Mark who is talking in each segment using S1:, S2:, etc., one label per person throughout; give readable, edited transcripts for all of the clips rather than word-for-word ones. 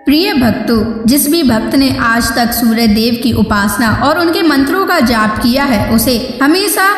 S1: प्रिय भक्तों, जिस भी भक्त ने आज तक सूर्य देव की उपासना और उनके मंत्रों का जाप किया है उसे हमेशा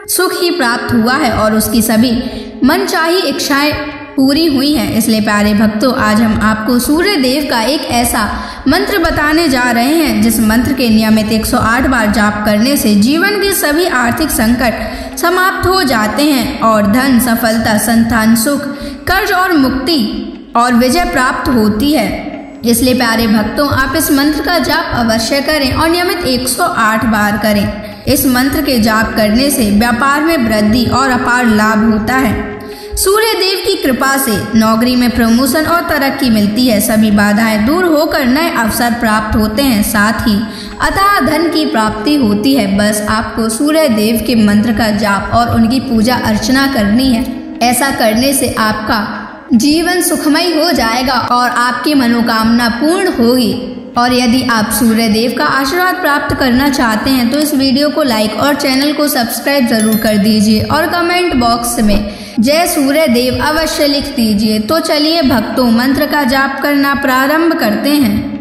S1: सुख ही प्राप्त हुआ है और उसकी सभी मनचाही इच्छाएं पूरी हुई हैं। इसलिए प्यारे भक्तों, आज हम आपको सूर्य देव का एक ऐसा मंत्र बताने जा रहे हैं जिस मंत्र के नियमित 108 बार जाप करने से जीवन के सभी आर्थिक संकट समाप्त हो जाते हैं और धन, सफलता, संतान सुख, कर्ज और मुक्ति और विजय प्राप्त होती है। इसलिए प्यारे भक्तों, आप इस मंत्र का जाप अवश्य करें और नियमित 108 बार करें। इस मंत्र के जाप करने से व्यापार में वृद्धि और अपार लाभ होता है। सूर्य देव की कृपा से नौकरी में प्रमोशन और तरक्की मिलती है, सभी बाधाएं दूर होकर नए अवसर प्राप्त होते हैं, साथ ही अथाह धन की प्राप्ति होती है। बस आपको सूर्य देव के मंत्र का जाप और उनकी पूजा अर्चना करनी है। ऐसा करने से आपका जीवन सुखमय हो जाएगा और आपकी मनोकामना पूर्ण होगी। और यदि आप सूर्य देव का आशीर्वाद प्राप्त करना चाहते हैं तो इस वीडियो को लाइक और चैनल को सब्सक्राइब जरूर कर दीजिए और कमेंट बॉक्स में जय सूर्य देव अवश्य लिख दीजिए। तो चलिए भक्तों, मंत्र का जाप करना प्रारंभ करते हैं।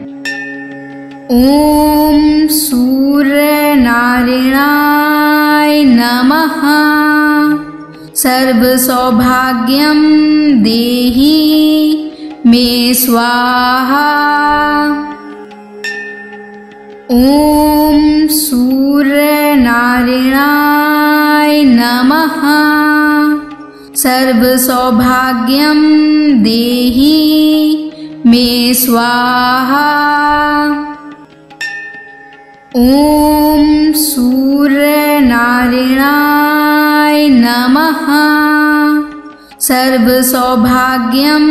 S1: ओम सूर्य नारायणाय नमः। सर्व सौभाग्यम देहि मे स्वाहा। ओम सूर्य नारायणाय नमः। सर्व सौभाग्यम देहि मे स्वाहा। ओम सूर्य नारायणाय नमः। सर्व सौभाग्यम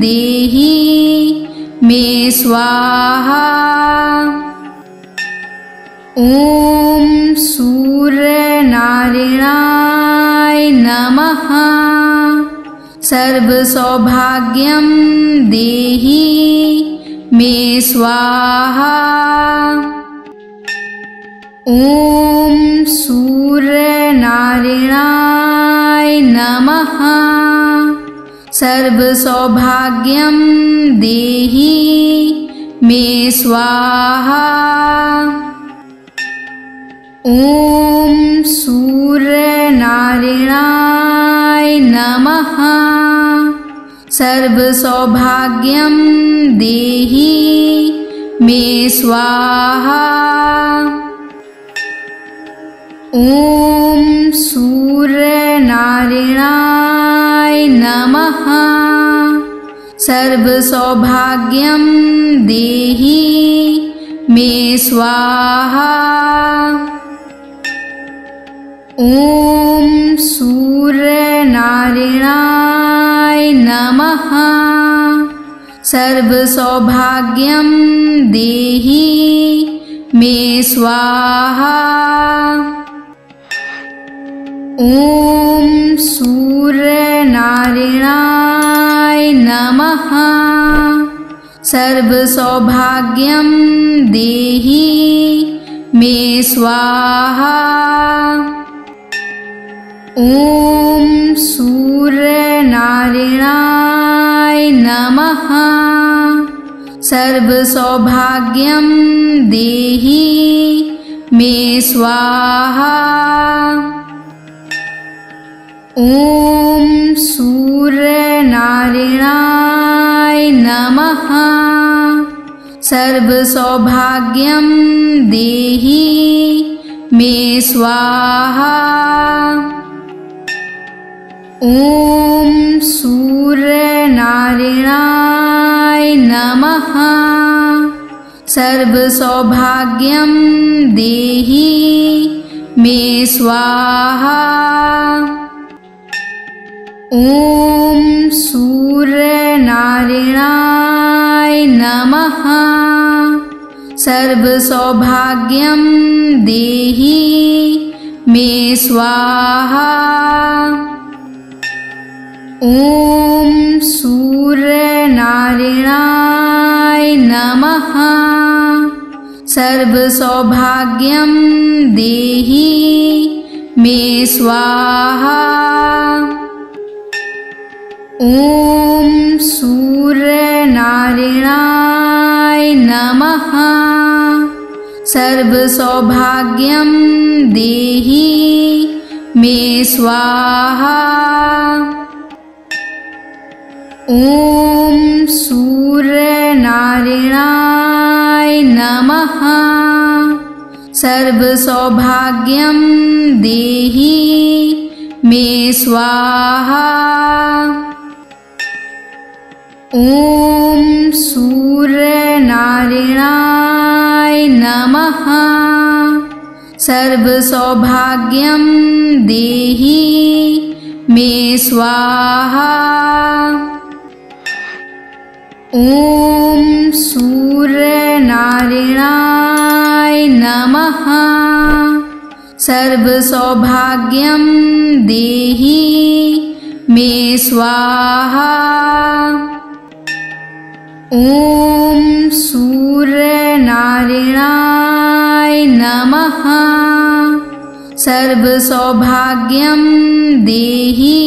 S1: देहि मे स्वाहा। ओम सूर्य नारायणाय नमः। सर्व सौभाग्यम देहि मे स्वाहा। ओम सूर्य नारायणाय नमः। सर्व सौभाग्यम देहि मे स्वाहा। ओम सूर्य नारायणाय नमः। सर्व सौभाग्यम देहि मे स्वाहा। ओम सूर्य नारायणाय नमः। सर्व सौभाग्यम देहि मे स्वाहा। ओम सूर्य नारायणाय नमः। सर्व सौभाग्यम देहि मे स्वाहा। ओम सूर्य नारायणाय नमः। सर्व सौभाग्यम देहि मे स्वाहा। ओम सूर्य नारायणाय नमः। सर्व सौभाग्यम देहि मे स्वाहा। ओम सूर्य नारायणाय नमः। सर्व सौभाग्यम देहि मे स्वाहा। ओम सूर्य नारायणाय नमः। सर्व सौभाग्यम देहि मे स्वाहा। ओम सूर्य नारायणाय नमः। सर्व सौभाग्यम देहि मे स्वाहा। ओम सूर्य नारायणाय नमः। सर्व सौभाग्यम देहि मे स्वाहा। ओम सूर्य नारायणाय सर्वसौभाग्यं देहि मे स्वाहा। ॐ सूर्यनारायणाय नमः। सर्वसौभाग्यं देहि मे स्वाहा। ॐ सूर्यनारायणाय नमः। सर्वसौभाग्यं देहि मे स्वाहा। ॐ सूर्यनारायणाय नमः। सर्वसौभाग्यं देहि मे स्वाहा। ॐ सूर्यनारायणाय नमः। सर्वसौभाग्यं देहि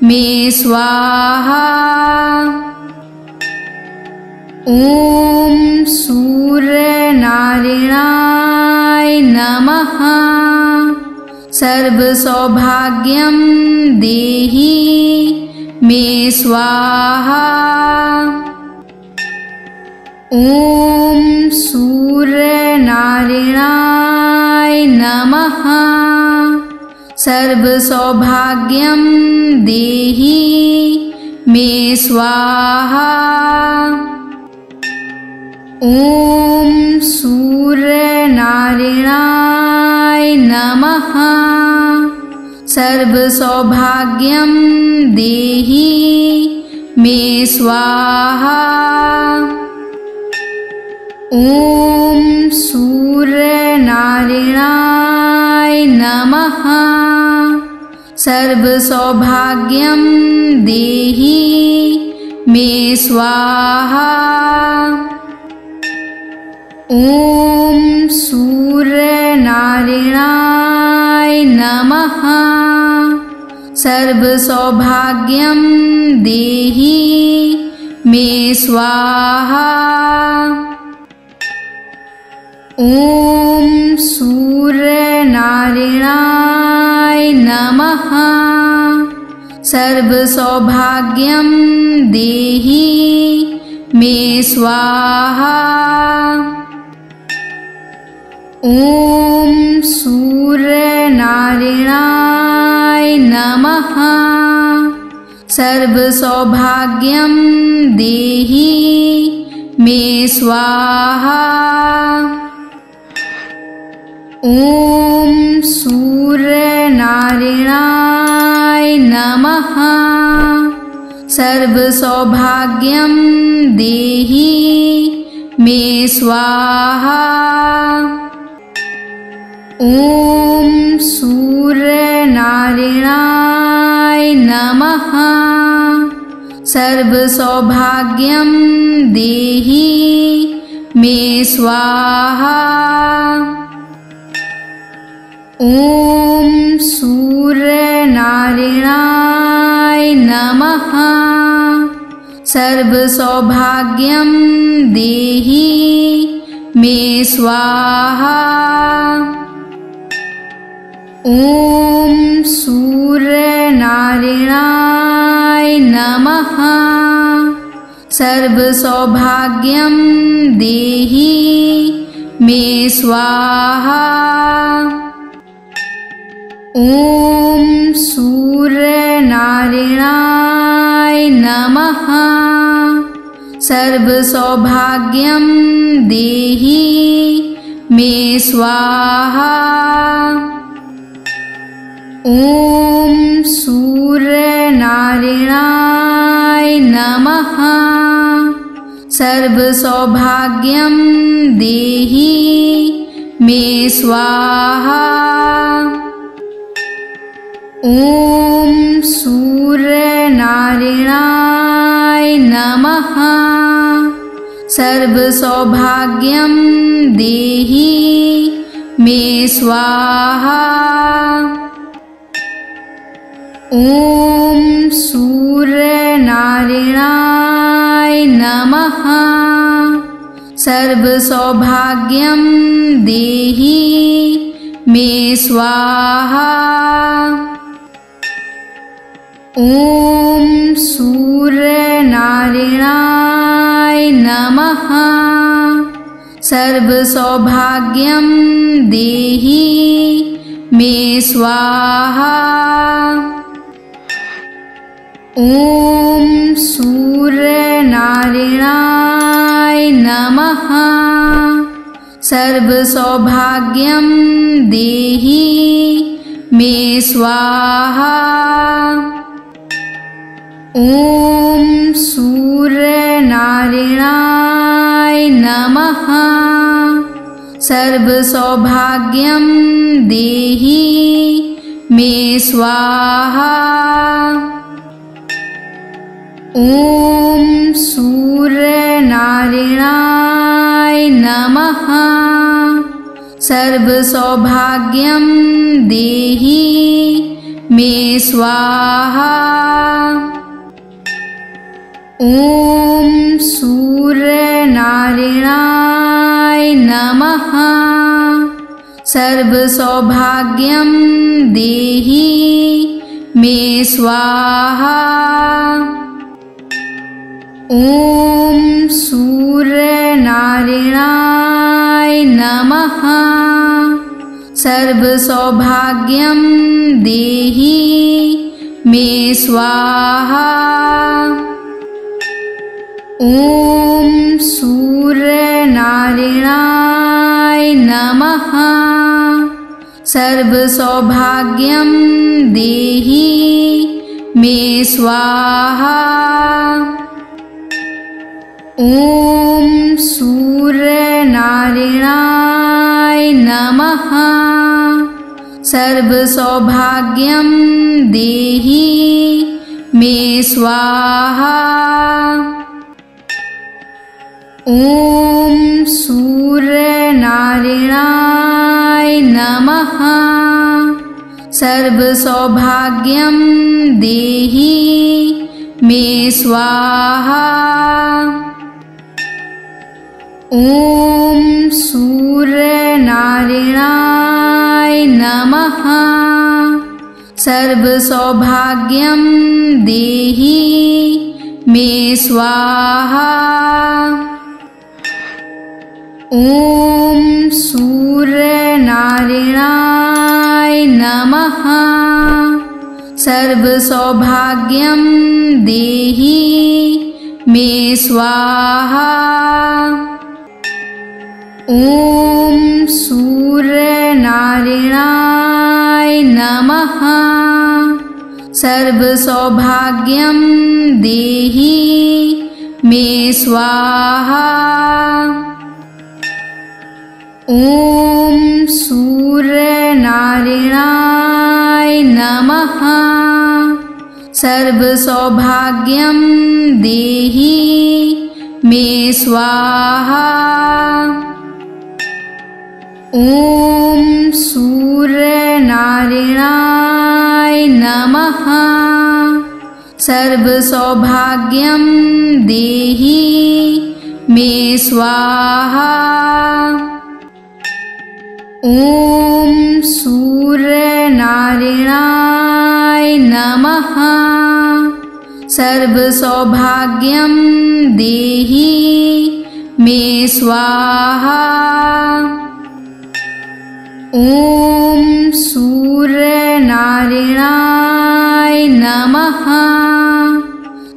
S1: मे स्वाहा। ॐ सूर्यनारायणाय नमः। सर्वसौभाग्यं देहि मे स्वाहा। ॐ सूर्यनारायणाय नमः। सर्वसौभाग्यं देहि मे स्वाहा। ॐ सूर्यनारायणाय नमः। सर्वसौभाग्यं देहि मे स्वाहा। ॐ सूर्यनारायणाय नमः। सर्वसौभाग्यं देहि मे स्वाहा। ॐ सूर्यनारायणाय नमः। सर्वसौभाग्यं देहि मे स्वाहा। ॐ सूर्यनारायणाय नमः। सर्वसौभाग्यं देहि मे स्वाहा। ॐ सूर्यनारायणाय नमः। सर्वसौभाग्यं देहि मे स्वाहा। ॐ सूर्यनारायणाय नमः। सर्वसौभाग्यं देहि मे स्वाहा। ॐ सूर्यनारायणाय नमः। सर्वसौभाग्यं देहि मे स्वाहा। ॐ सूर्यनारायणाय नमः। सर्वसौभाग्यं देहि मे स्वाहा। ॐ सूर्यनारायणाय नमः। सर्वसौभाग्यं देहि मे स्वाहा। ॐ सूर्यनारायणाय नमः। सर्वसौभाग्यं देहि मे स्वाहा। ॐ सूर्यनारायणाय नमः। सर्वसौभाग्यं देहि मे स्वाहा। ॐ सूर्यनारायणाय नमः। सर्वसौभाग्यं देहि मे स्वाहा। ॐ सूर्यनारायणाय नमः। सर्वसौभाग्यं देहि मे स्वाहा। ॐ सूर्यनारायणाय नमः। सर्वसौभाग्यं देहि मे स्वाहा। ॐ सूर्यनारायणाय नमः। सर्वसौभाग्यं देहि मे स्वाहा। ॐ सूर्यनारायणाय नमः। सर्वसौभाग्यं देहि मे स्वाहा। ॐ सूर्यनारायणाय नमः। सर्वसौभाग्यं देहि मे स्वाहा। ॐ सूर्यनारायणाय नमः। सर्वसौभाग्यं देहि मे स्वाहा। ॐ सूर्यनारायणाय नमः। सर्वसौभाग्यं देहि मे स्वाहा। ॐ सूर्यनारायणाय नमः। सर्वसौभाग्यं देहि मे स्वाहा। ॐ सूर्यनारायणाय नमः। सर्वसौभाग्यं देहि मे स्वाहा। ॐ सूर्यनारायणाय नमः। सर्वसौभाग्यं देहि मे स्वाहा। ॐ सूर्यनारायणाय नमः। सर्वसौभाग्यं देहि मे स्वाहा। ॐ सूर्यनारायणाय नमः। सर्वसौभाग्यं देहि मे स्वाहा। ॐ सूर्यनारायणाय नमः। सर्वसौभाग्यं देहि मे स्वाहा। ॐ सूर्यनारायणाय नमः। सर्वसौभाग्यं देहि मे स्वाहा। ॐ सूर्यनारायणाय नमः। सर्वसौभाग्यं देहि मे स्वाहा। ॐ सूर्यनारायणाय नमः। सर्वसौभाग्यं देहि मे स्वाहा। ॐ सूर्यनारायणाय नमः।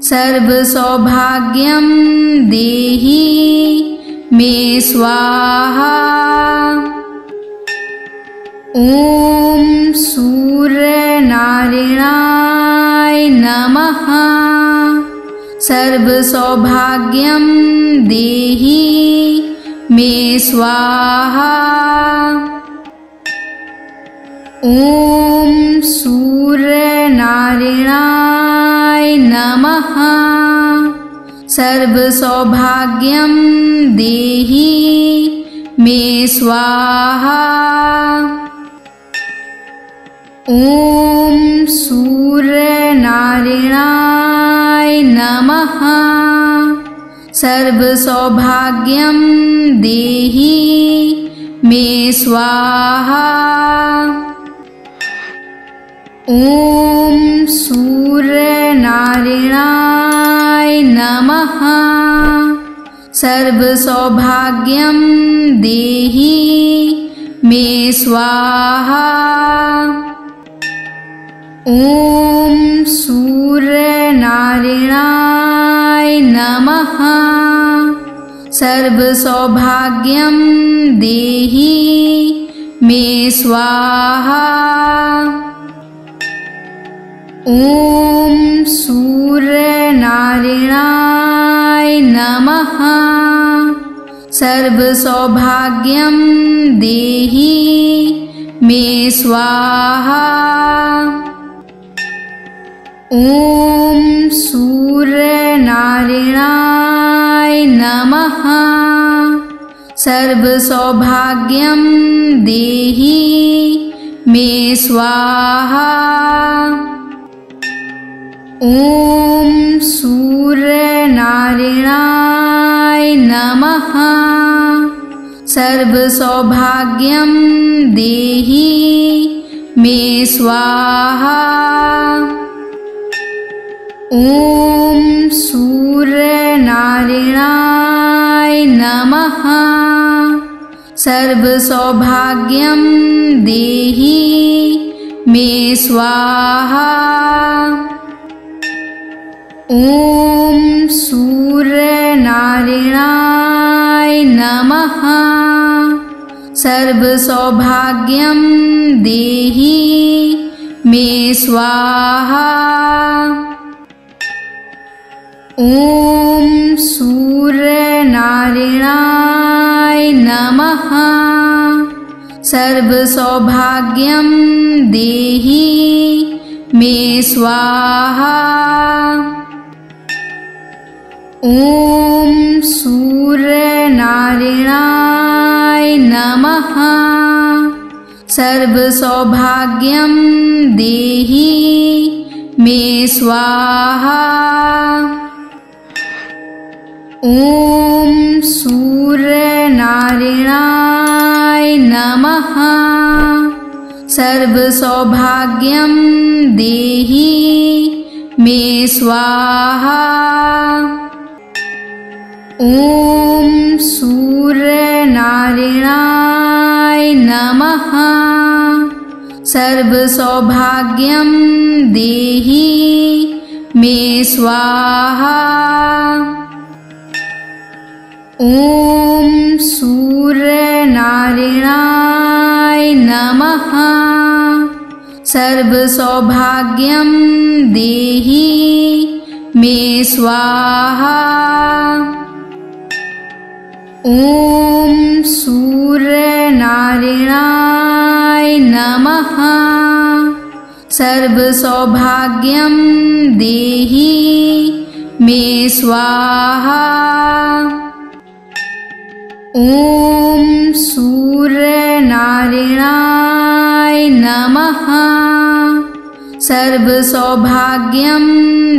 S1: सर्वसौभाग्यं देहि मे स्वाहा। ॐ सूर्यनारायणाय नमः। सर्वसौभाग्यं देहि मे स्वाहा। ॐ सूर्यनारायणाय नमः। सर्वसौभाग्यं देहि मे स्वाहा। ॐ सूर्यनारायणाय नमः। सर्वसौभाग्यं देहि मे स्वाहा। ॐ सूर्यनारायणाय नमः। सर्वसौभाग्यं देहि मे स्वाहा। ॐ सूर्यनारायणाय नमः। सर्वसौभाग्यं देहि मे स्वाहा। ॐ सूर्यनारायणाय नमः। सर्वसौभाग्यं देहि मे स्वाहा। ॐ सूर्यनारायणाय नमः। सर्वसौभाग्यं देहि मे स्वाहा। ॐ सूर्यनारायणाय नमः। सर्वसौभाग्यं देहि मे स्वाहा। ॐ सूर्यनारायणाय नमः। सर्वसौभाग्यं देहि मे स्वाहा। ॐ सूर्यनारायणाय नमः। सर्वसौभाग्यं देहि मे स्वाहा। ॐ सूर्यनारायणाय नमः। सर्वसौभाग्यं देहि मे स्वाहा। ॐ सूर्यनारायणाय नमः। सर्वसौभाग्यं देहि मे स्वाहा। ॐ सूर्यनारायणाय नमः। सर्वसौभाग्यं देहि मे स्वाहा। ॐ सूर्यनारायणाय नमः। सर्वसौभाग्यं देहि मे स्वाहा। ॐ सूर्यनारायणाय नमः। सर्वसौभाग्यं देहि मे स्वाहा। ॐ सूर्यनारायणाय नमः। सर्वसौभाग्यं देहि मे स्वाहा। ॐ सूर्यनारायणाय नमः। सर्वसौभाग्यं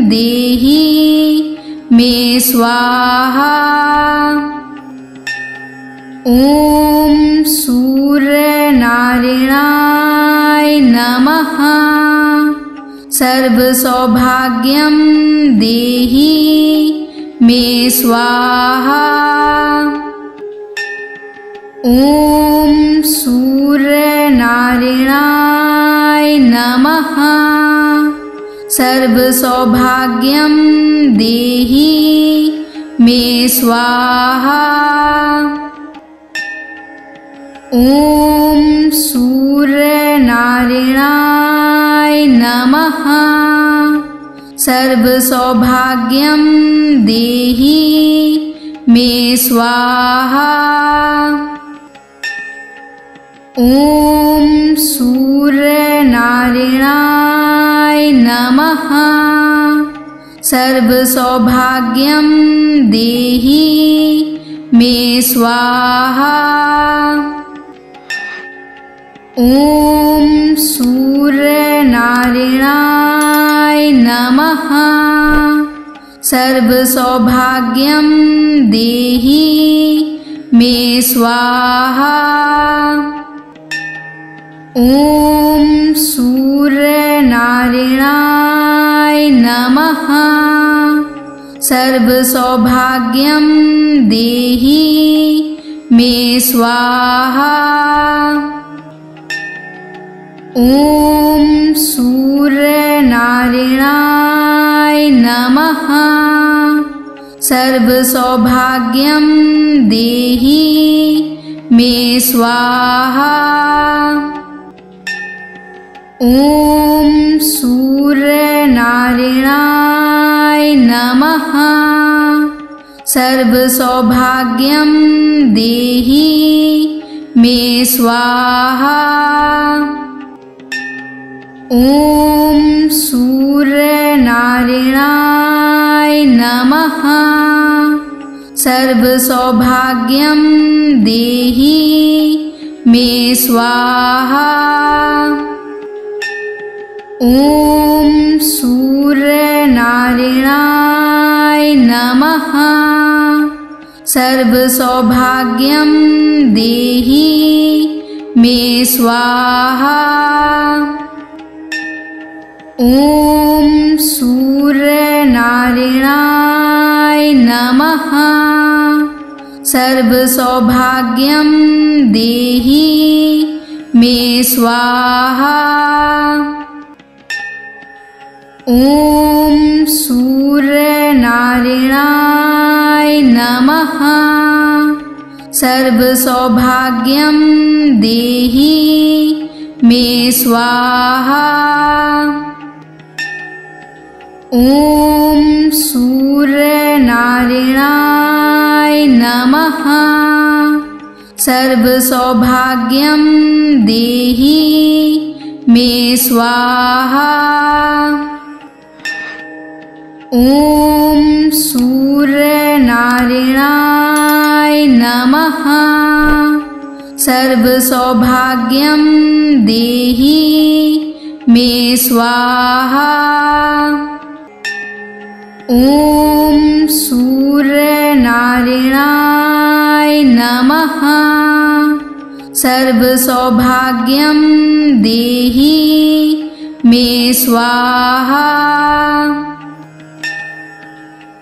S1: देहि मे स्वाहा। ॐ सूर्यनारायणाय नमः। सर्वसौभाग्यं देहि मे स्वाहा। ॐ सूर्यनारायणाय नमः। सर्वसौभाग्यं देहि मे स्वाहा। ॐ सूर्यनारायणाय नमः। सर्वसौभाग्यं देहि मे स्वाहा। ॐ सूर्यनारायणाय नमः। सर्वसौभाग्यं देहि मे स्वाहा। ॐ सूर्यनारायणाय नमः। सर्वसौभाग्यं देहि मे स्वाहा। ॐ सूर्यनारायणाय नमः। सर्वसौभाग्यं देहि मे स्वाहा। ॐ सूर्यनारायणाय नमः। सर्वसौभाग्यं देहि मे स्वाहा। ॐ सूर्यनारायणाय नमः। सर्वसौभाग्यं देहि मे स्वाहा। ॐ सूर्यनारायणाय नमः। सर्वसौभाग्यं देहि मे स्वाहा। ॐ सूर्यनारायणाय नमः। सर्वसौभाग्यं देहि मे स्वाहा। ॐ सूर्यनारायणाय नमः। सर्वसौभाग्यं देहि मे स्वाहा। ॐ सूर्यनारायणाय नमः। सर्वसौभाग्यं देहि मे स्वाहा। ॐ सूर्यनारायणाय नमः। सर्वसौभाग्यं देहि मे स्वाहा। ॐ सूर्यनारायणाय नमः। सर्वसौभाग्यं देहि मे स्वाहा। ॐ सूर्यनारायणाय नमः। सर्वसौभाग्यं देहि मे स्वाहा।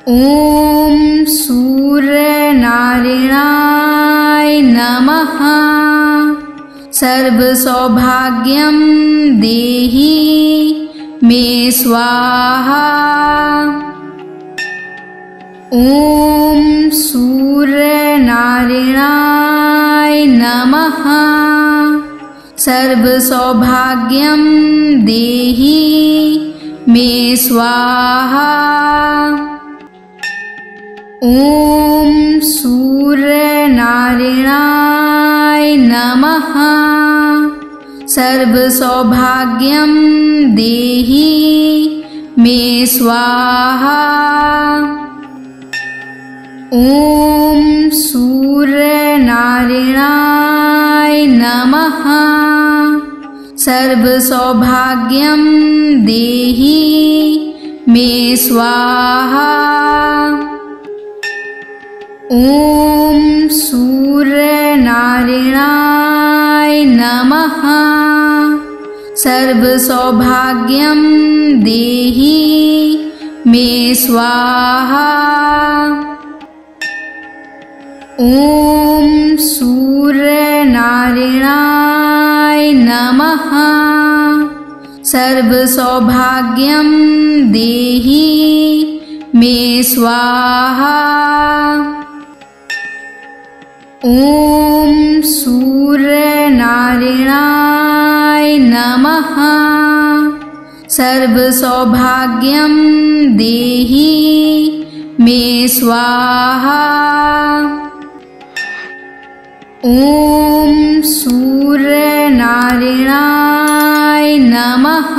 S1: ॐ सूर्यनारायणाय नमः। सर्वसौभाग्यं देहि मे स्वाहा। ॐ सूर्यनारायणाय नमः। सर्वसौभाग्यं देहि मे स्वाहा। ॐ सूर्यनारायणाय नमः। सर्वसौभाग्यं देहि मे स्वाहा। ॐ सूर्यनारायणाय नमः। सर्वसौभाग्यं देहि मे स्वाहा। ॐ सूर्यनारायणाय नमः। सर्वसौभाग्यं देहि मे स्वाहा। ॐ सूर्यनारायणाय नमः। सर्वसौभाग्यं देहि मे स्वाहा। ॐ सूर्यनारायणाय नमः। सर्वसौभाग्यं देहि मे स्वाहा। ॐ सूर्यनारायणाय नमः।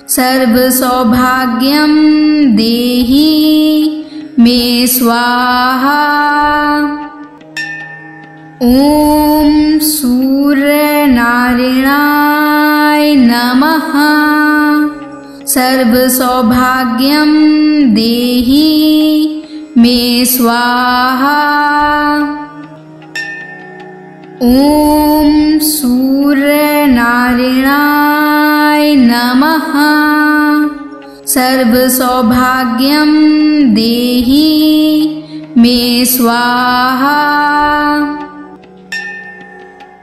S1: सर्वसौभाग्यं देहि मे स्वाहा। ॐ सूर्यनारायणाय नमः। सर्व सौभाग्यं देहि मे स्वाहा। ॐ सूर्यनारायणाय नमः। सर्व सौभाग्यं देहि मे स्वाहा।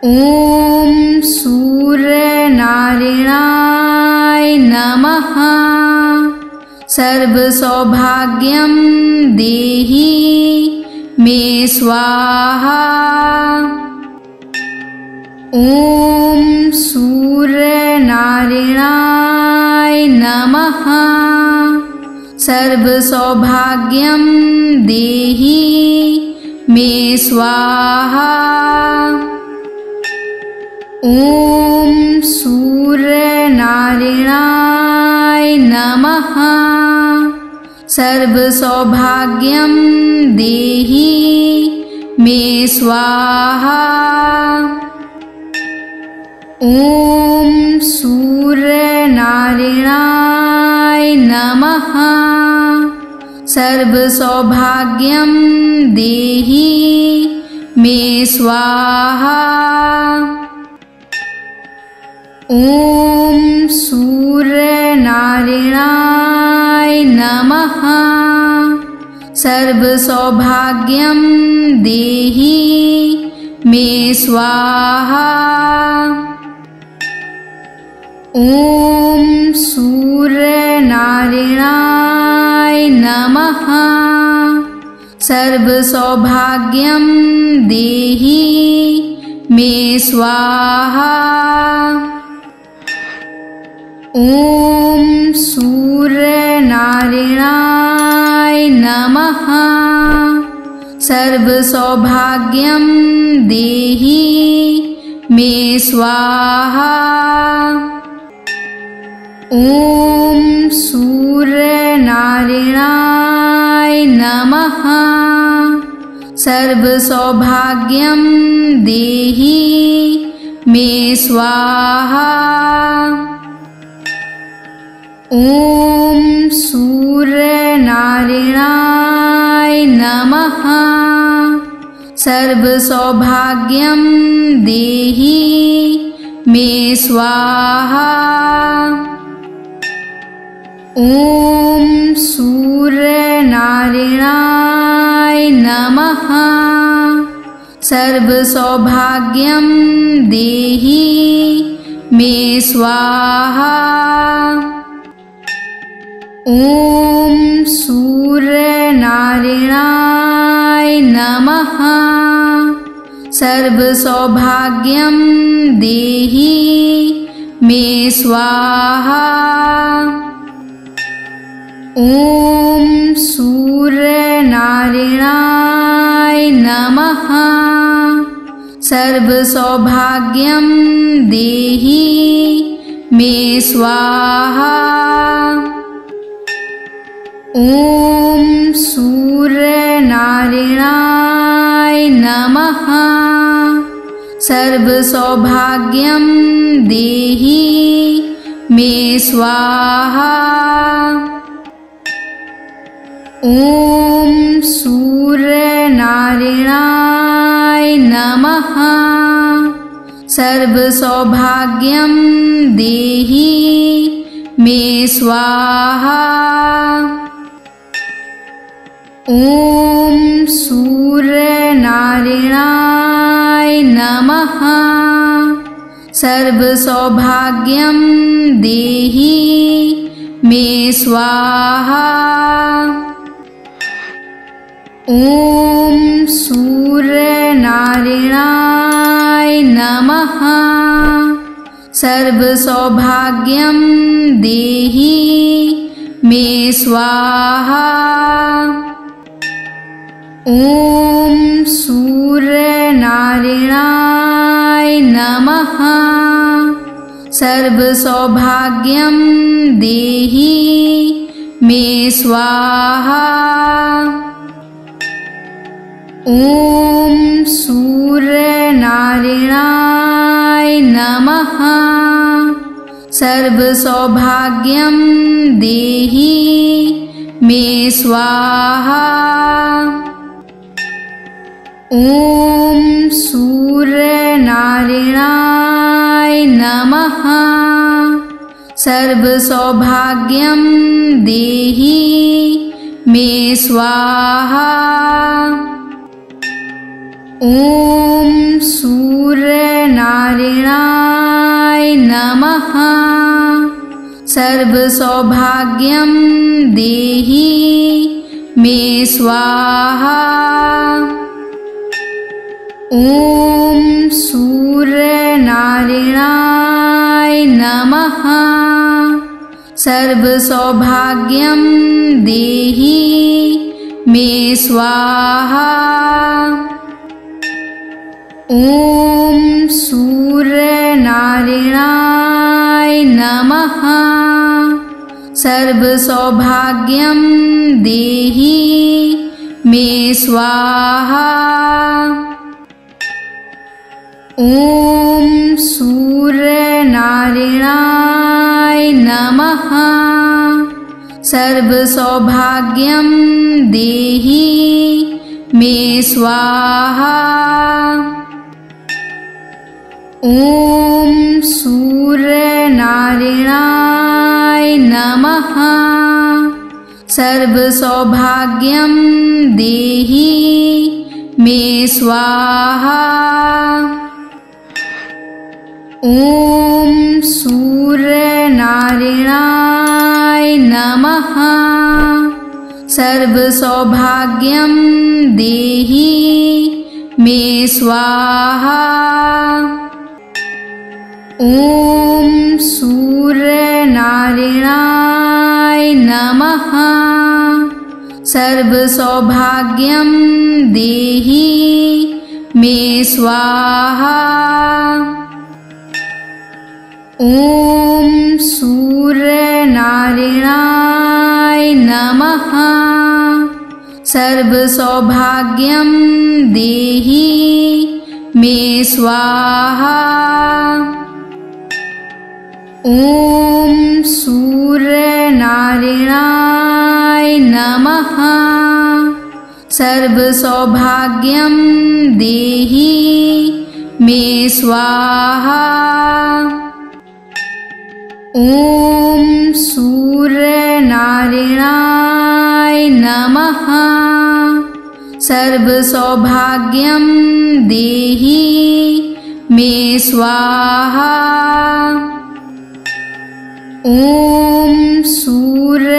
S1: ॐ सूर्यनारायणाय नमः। सर्व सौभाग्यं देहि मे स्वाहा। ॐ सूर्यनारायणाय नमः। सर्व सौभाग्यं देहि मे स्वाहा। ॐ सूर्यनारायणाय नमः। सर्व सौभाग्यं देहि मे स्वाहा। ॐ सूर्यनारायणाय नमः। सर्व सौभाग्यं देहि मे स्वाहा। ॐ सूर्यनारायणाय नमः। सर्व सौभाग्यं देहि मे स्वाहा। ॐ सूर्यनारायणाय नमः। सर्व सौभाग्यं देहि मे स्वाहा। ॐ सूर्यनारायणाय नमः। सर्व सौभाग्यं देहि मे स्वाहा। ॐ सूर्यनारायणाय नमः। सर्व सौभाग्यं देहि मे स्वाहा। ॐ सूर्यनारायणाय नमः। सर्व सौभाग्यं देहि मे स्वाहा। ॐ सूर्यनारायणाय नमः। सर्व सौभाग्यं देहि मे स्वाहा। ॐ सूर्यनारायणाय नमः। सर्व सौभाग्यं देहि मे स्वाहा। ॐ सूर्यनारायणाय नमः। सर्व सौभाग्यं देहि मे स्वाहा। ॐ सूर्यनारायणाय नमः। सर्व सौभाग्यं देहि मे स्वाहा। ॐ सूर्यनारायणाय नमः। सर्व सौभाग्यं देहि मे स्वाहा। ॐ सूर्यनारायणाय नमः। सर्व सौभाग्यं देहि मे स्वाहा। ॐ सूर्यनारायणाय नमः। सर्व सौभाग्यं देहि मे स्वाहा। ॐ सूर्यनारायणाय नमः। सर्व सौभाग्यं देहि मे स्वाहा। ॐ सूर्यनारायणाय नमः। सर्वसौभाग्यं देहि मे स्वाहा। ॐ सूर्यनारायणाय नमः। सर्वसौभाग्यं देहि मे स्वाहा। ॐ सूर्यनारायणाय नमः। सर्वसौभाग्यं देहि मे स्वाहा। ॐ सूर्यनारायणाय नमः। सर्वसौभाग्यं देहि मे स्वाहा। ॐ सूर्यनारायणाय नमः। सर्वसौभाग्यं देहि मे स्वाहा। ॐ सूर्यनारायणाय नमः। सर्वसौभाग्यं देहि मे स्वाहा। ॐ सूर्यनारायणाय नमः। सर्वसौभाग्यं देहि मे स्वाहा। ॐ सूर्यनारायणाय नमः। सर्वसौभाग्यं देहि मे स्वाहा। ॐ सूर्यनारायणाय नमः। सर्वसौभाग्यं देहि मे स्वाहा। ॐ सूर्यनारायणाय नमः। सर्वसौभाग्यं देहि मे स्वाहा। ॐ सूर्यनारायणाय नमः। सर्वसौभाग्यं देहि मे स्वाहा। ॐ सूर्यनारायणाय नमः। सर्वसौभाग्यं देहि मे स्वाहा। ॐ सूर्यनारायणाय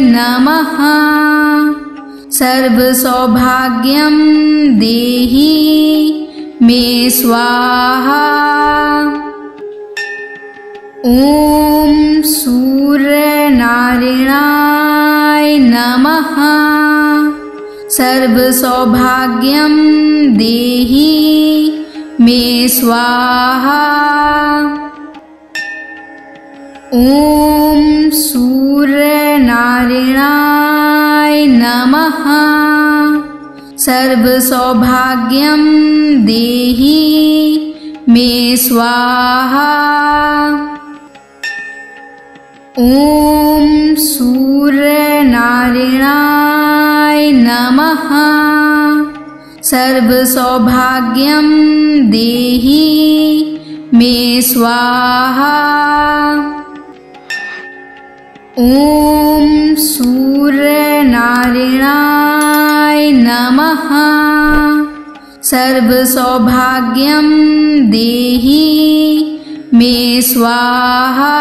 S1: नमः। सर्वसौभाग्यं देहि मे स्वाहा। ॐ सूर्यनारायणाय नमः। सर्वसौभाग्यं देहि मे स्वाहा। ॐ सूर्यनारायणाय नमः। सर्वसौभाग्यं देहि मे स्वाहा। ॐ सूर्यनारायणाय नमः। सर्वसौभाग्यं देहि मे स्वाहा। ॐ सूर्यनारायणाय नमः। सर्वसौभाग्यं देहि मे स्वाहा।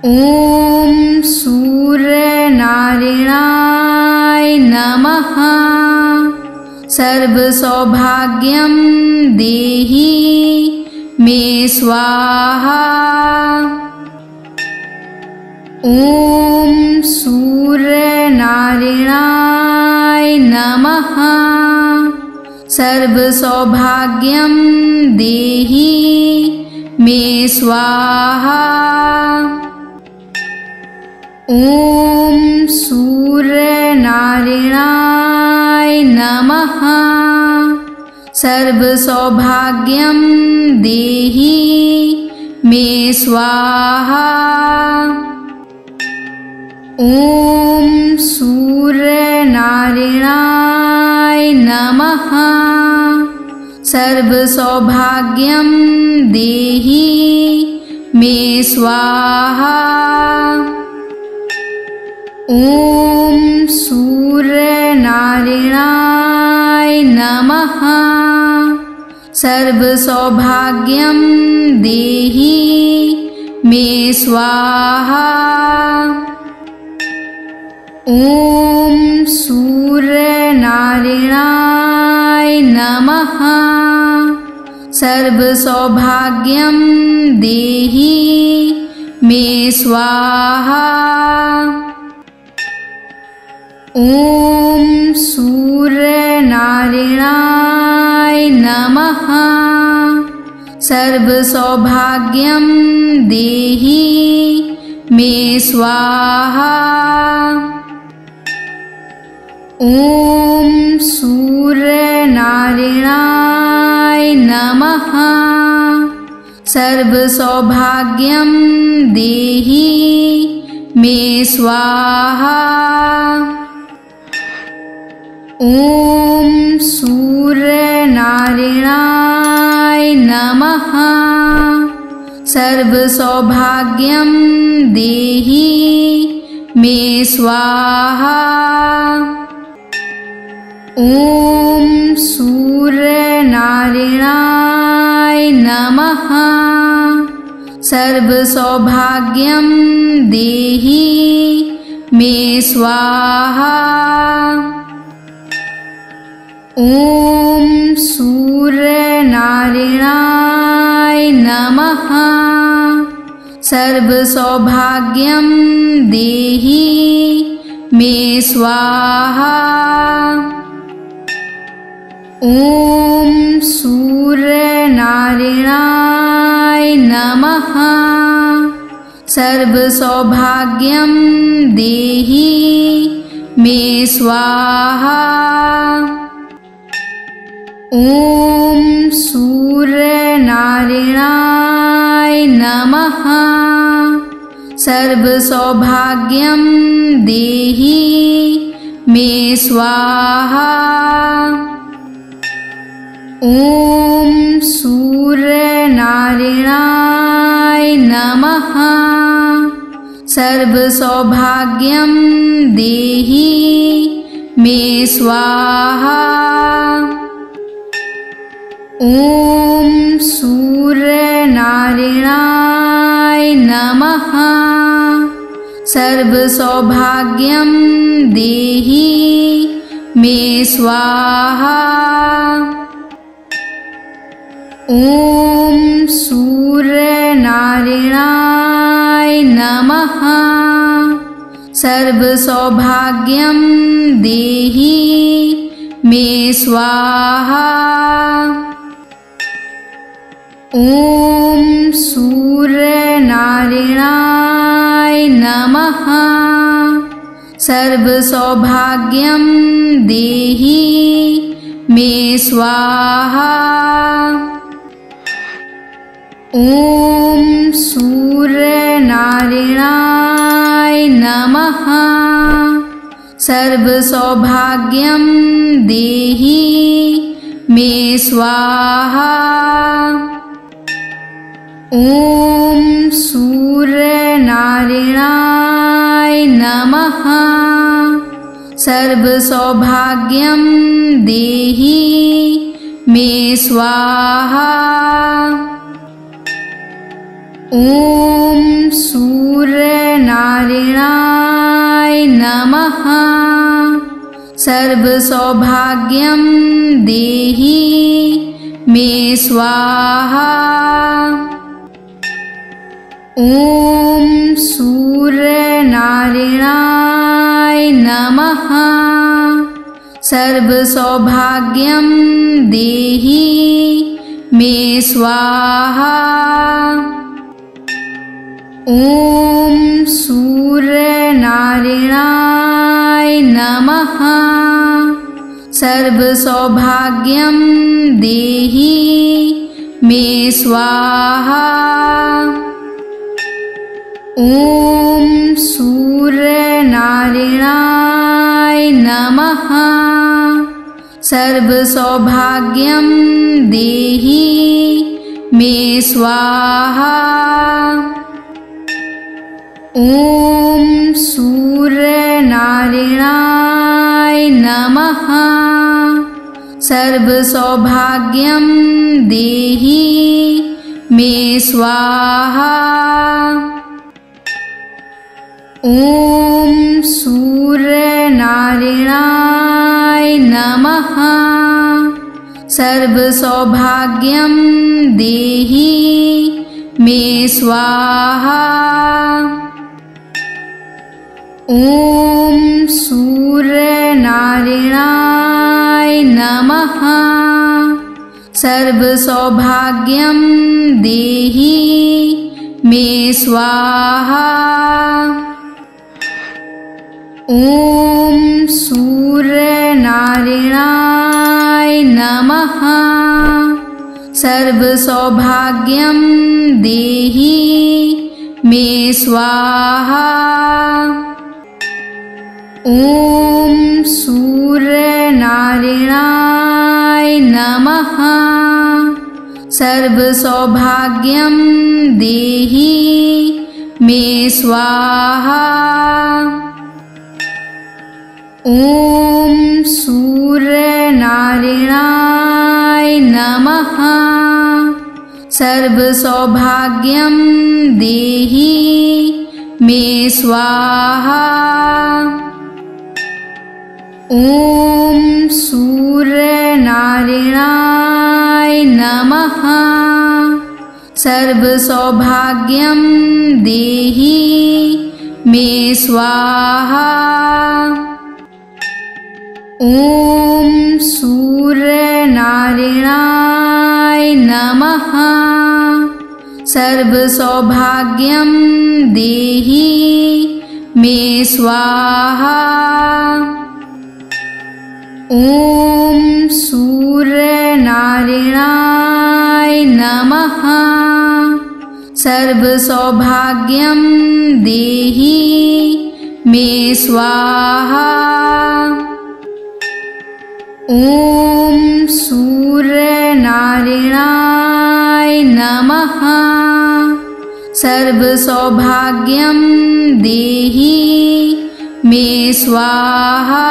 S1: ॐ सूर्यनारायणाय नमः। सर्वसौभाग्यं देहि मे स्वाहा। ॐ सूर्यनारायणाय नमः। सर्वसौभाग्यं देहि मे स्वाहा। ॐ सूर्यनारायणाय नमः। सर्वसौभाग्यं देहि मे स्वाहा। ॐ सूर्यनारायणाय नमः। सर्वसौभाग्यं देहि मे स्वाहा। ॐ सूर्यनारायणाय नमः। सर्वसौभाग्यं देहि मे स्वाहा। ॐ सूर्यनारायणाय नमः। सर्वसौभाग्यं देहि मे स्वाहा। ॐ सूर्यनारायणाय नमः। सर्वसौभाग्यं देहि मे स्वाहा। ॐ सूर्यनारायणाय नमः। सर्वसौभाग्यं देहि मे स्वाहा। ॐ सूर्यनारायणाय नमः। सर्वसौभाग्यं देहि मे स्वाहा। ॐ सूर्यनारायणाय नमः। सर्वसौभाग्यं देहि मे स्वाहा। ॐ सूर्यनारायणाय नमः। सर्वसौभाग्यं देहि मे स्वाहा। ॐ सूर्यनारायणाय नमः। सर्वसौभाग्यं देहि मे स्वाहा। ॐ सूर्यनारायणाय नमः। सर्वसौभाग्यं देहि मे स्वाहा। ॐ सूर्यनारायणाय नमः। सर्वसौभाग्यं देहि मे स्वाहा। ॐ सूर्यनारायणाय नमः। सर्वसौभाग्यं देहि मे स्वाहा। ॐ सूर्यनारायणाय नमः। सर्वसौभाग्यं देहि मे स्वाहा। ॐ सूर्यनारायणाय नमः। सर्वसौभाग्यं देहि मे स्वाहा। ॐ सूर्यनारायणाय नमः। सर्वसौभाग्यं देहि मे स्वाहा। ॐ सूर्यनारायणाय नमः। सर्वसौभाग्यं देहि मे स्वाहा। ॐ सूर्यनारायणाय नमः। सर्वसौभाग्यं देहि मे स्वाहा। ॐ सूर्यनारायणाय नमः। सर्वसौभाग्यं देहि मे स्वाहा। ॐ सूर्यनारायणाय नमः। सर्वसौभाग्यं देहि मे स्वाहा। ॐ सूर्यनारायणाय नमः। सर्वसौभाग्यं देहि मे स्वाहा। ॐ सूर्यनारायणाय नमः। सर्वसौभाग्यं देहि मे स्वाहा। ॐ सूर्यनारायणाय नमः। सर्वसौभाग्यं देहि मे स्वाहा। ॐ सूर्यनारायणाय नमः। सर्वसौभाग्यं देहि मे स्वाहा। ॐ सूर्यनारायणाय नमः। सर्वसौभाग्यं देहि मे स्वाहा। ॐ सूर्यनारायणाय नमः। सर्वसौभाग्यं देहि मे स्वाहा। ॐ सूर्यनारायणाय नमः। सर्वसौभाग्यं देहि मे स्वाहा। ॐ सूर्यनारायणाय नमः। सर्वसौभाग्यं देहि मे स्वाहा। ॐ सूर्यनारायणाय नमः। सर्वसौभाग्यं देहि मे स्वाहा। ॐ सूर्यनारायणाय नमः। सर्वसौभाग्यं देहि मे स्वाहा। ॐ सूर्यनारायणाय नमः। सर्वसौभाग्यं देहि मे स्वाहा।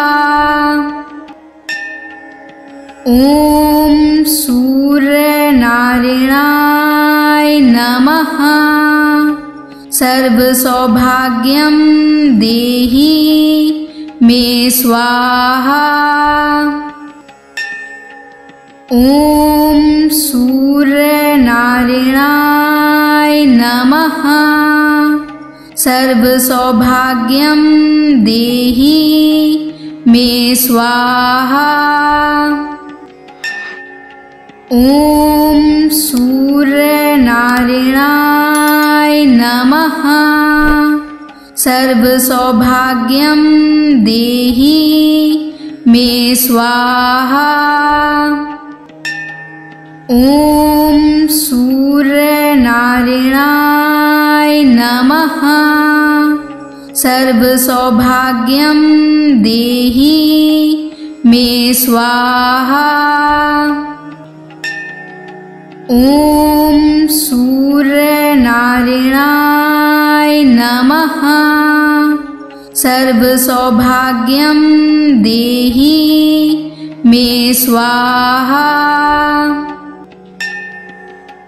S1: ॐ सूर्यनारायणाय नमः। सर्वसौभाग्यं देहि मे स्वाहा। ॐ सूर्यनारायणाय नमः। सर्वसौभाग्यं देहि मे स्वाहा। ॐ सूर्यनारायणाय नमः। सर्वसौभाग्यं देहि मे स्वाहा। ॐ सूर्यनारायणाय नमः। सर्वसौभाग्यं देहि मे स्वाहा। ॐ सूर्यनारायणाय नमः। सर्वसौभाग्यं देहि मे स्वाहा।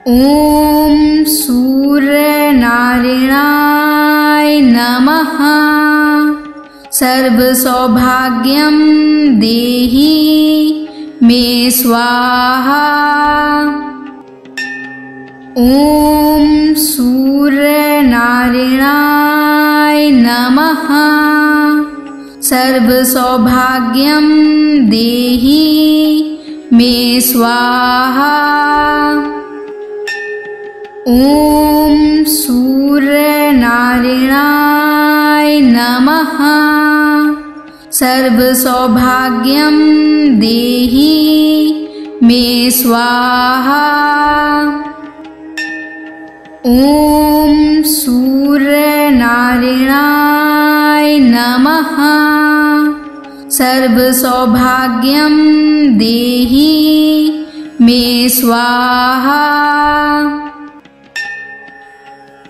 S1: ॐ सूर्यनारायणाय नमः। सर्वसौभाग्यं देहि मे स्वाहा। ॐ सूर्यनारायणाय नमः। सर्वसौभाग्यं देहि मे स्वाहा। ॐ सूर्यनारायणाय नमः। सर्वसौभाग्यं देहि मे स्वाहा। ॐ सूर्यनारायणाय नमः। सर्वसौभाग्यं देहि मे स्वाहा।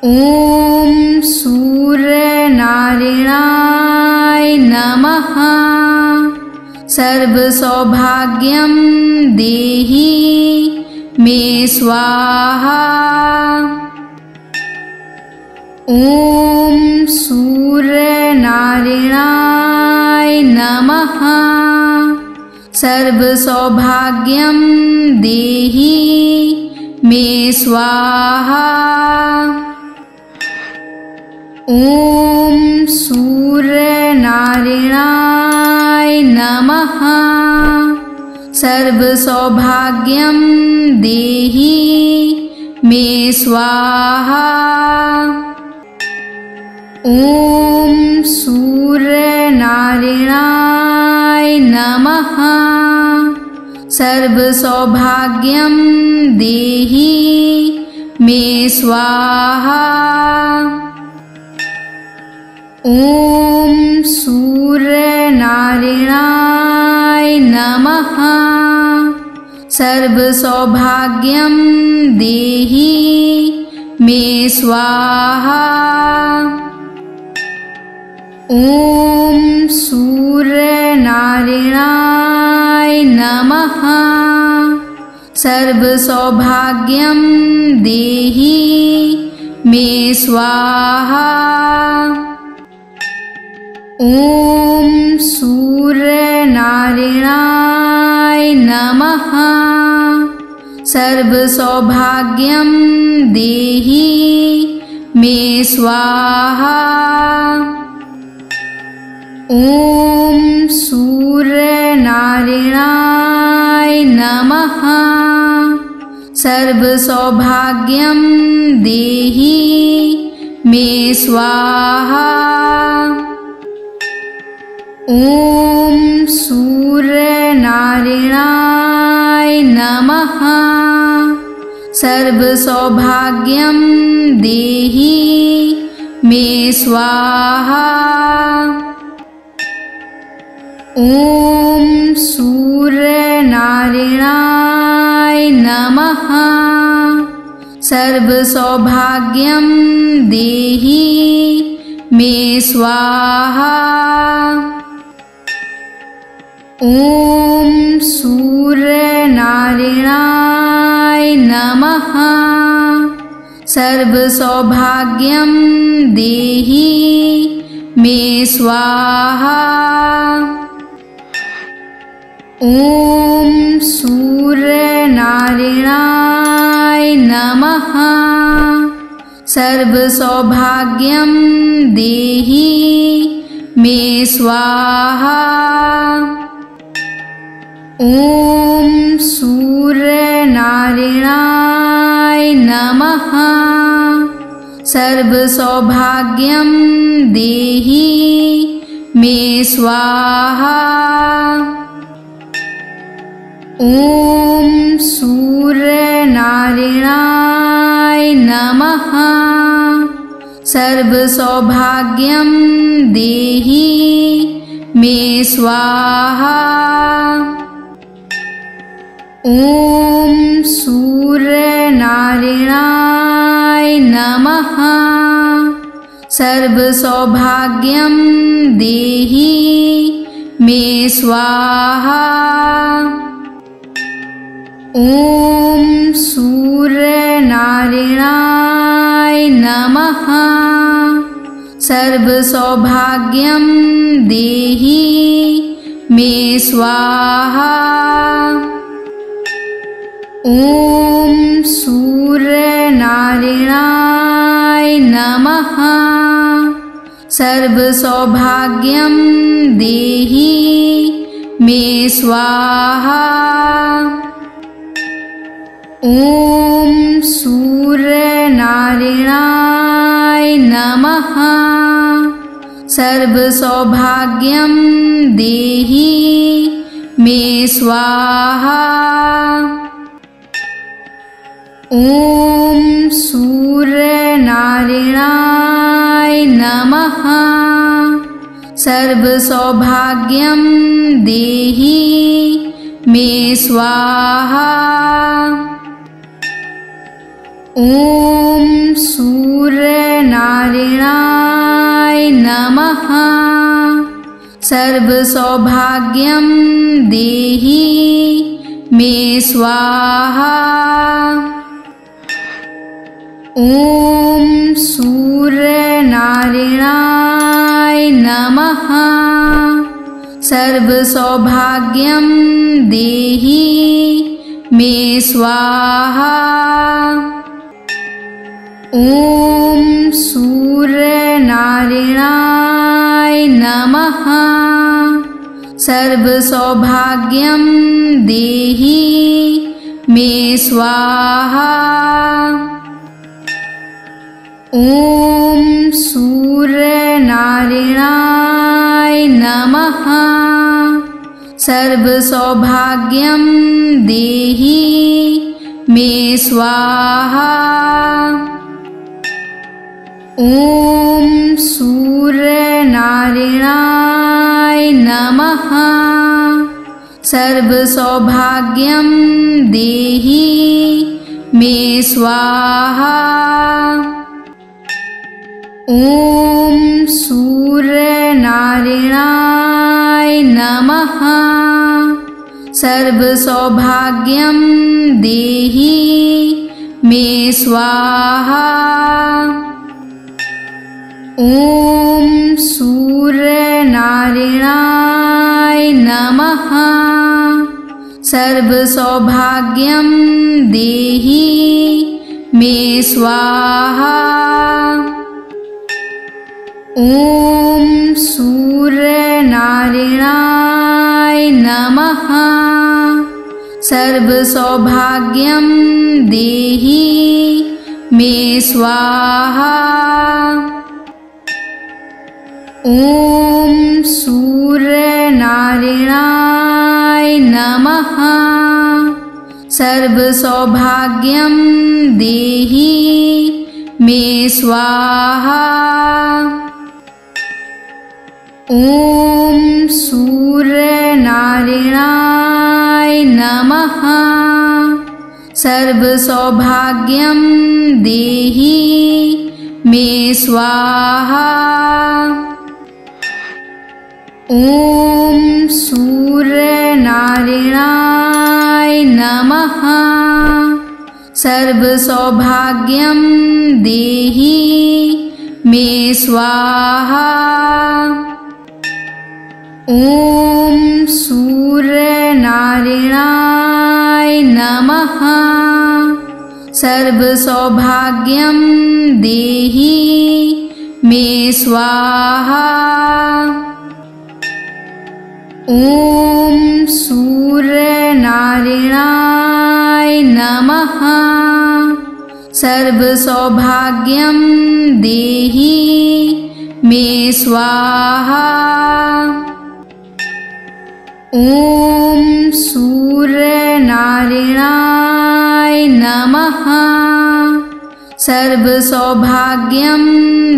S1: ॐ सूर्यनारायणाय नमः। सर्वसौभाग्यं देहि मे स्वाहा। ॐ सूर्यनारायणाय नमः। सर्वसौभाग्यं देहि मे स्वाहा। ॐ सूर्यनारायणाय नमः। सर्वसौभाग्यं देहि मे स्वाहा। ॐ सूर्यनारायणाय नमः। सर्वसौभाग्यं देहि मे स्वाहा। ॐ सूर्यनारायणाय नमः। सर्वसौभाग्यं देहि मे स्वाहा। ॐ सूर्यनारायणाय नमः। सर्वसौभाग्यं देहि मे स्वाहा। ॐ सूर्यनारायणाय नमः। सर्वसौभाग्यं देहि मे स्वाहा। ॐ सूर्यनारायणाय नमः। सर्वसौभाग्यं देहि मे स्वाहा। ॐ सूर्यनारायणाय नमः। सर्वसौभाग्यं देहि मे स्वाहा। ॐ सूर्यनारायणाय नमः। सर्वसौभाग्यं देहि मे स्वाहा। ॐ सूर्यनारायणाय नमः। सर्वसौभाग्यं देहि मे स्वाहा। ॐ सूर्यनारायणाय नमः। सर्वसौभाग्यं देहि मे स्वाहा। ॐ सूर्यनारायणाय नमः। सर्वसौभाग्यं देहि मे स्वाहा। ॐ सूर्यनारायणाय नमः। सर्वसौभाग्यं देहि मे स्वाहा। ॐ सूर्यनारायणाय नमः। सर्वसौभाग्यं देहि मे स्वाहा। ॐ सूर्यनारायणाय नमः। सर्वसौभाग्यं देहि मे स्वाहा। ॐ सूर्यनारायणाय नमः। सर्वसौभाग्यं देहि मे स्वाहा। ॐ सूर्यनारायणाय नमः। सर्वसौभाग्यं देहि मे स्वाहा। ॐ सूर्यनारायणाय नमः। सर्वसौभाग्यं देहि मे स्वाहा। ॐ सूर्यनारायणाय नमः। सर्वसौभाग्यं देहि मे स्वाहा। ॐ सूर्यनारायणाय नमः। सर्वसौभाग्यं देहि मे स्वाहा। ॐ सूर्यनारायणाय नमः। सर्वसौभाग्यं देहि मे स्वाहा। ॐ सूर्यनारायणाय नमः। सर्वसौभाग्यं देहि मे स्वाहा। ॐ सूर्यनारायणाय नमः। सर्वसौभाग्यं देहि मे स्वाहा। ॐ सूर्यनारायणाय नमः। सर्वसौभाग्यं देहि मे स्वाहा। ॐ सूर्यनारायणाय नमः। सर्वसौभाग्यं देहि मे स्वाहा। ॐ सूर्यनारायणाय नमः। सर्वसौभाग्यं देहि मे स्वाहा। ॐ सूर्यनारायणाय नमः। सर्वसौभाग्यं देहि मे स्वाहा। ॐ सूर्यनारायणाय नमः। सर्वसौभाग्यं देहि मे स्वाहा। ॐ सूर्यनारायणाय नमः। सर्वसौभाग्यं देहि मे स्वाहा। ॐ सूर्यनारायणाय नमः। सर्वसौभाग्यं देहि मे स्वाहा। ॐ सूर्यनारायणाय नमः। सर्वसौभाग्यं देहि मे स्वाहा। ॐ सूर्यनारायणाय नमः। सर्वसौभाग्यं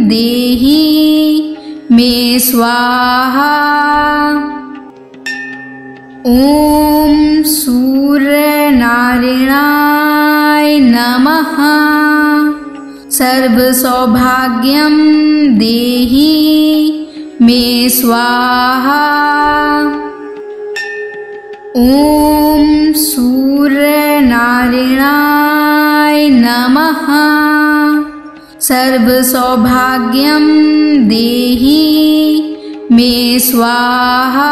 S1: देहि मे स्वाहा। ॐ सूर्यनारायणाय नमः। सर्वसौभाग्यं देहि मे स्वाहा। ॐ सूर्यनारायणाय नमः। सर्वसौभाग्यं देहि मे स्वाहा।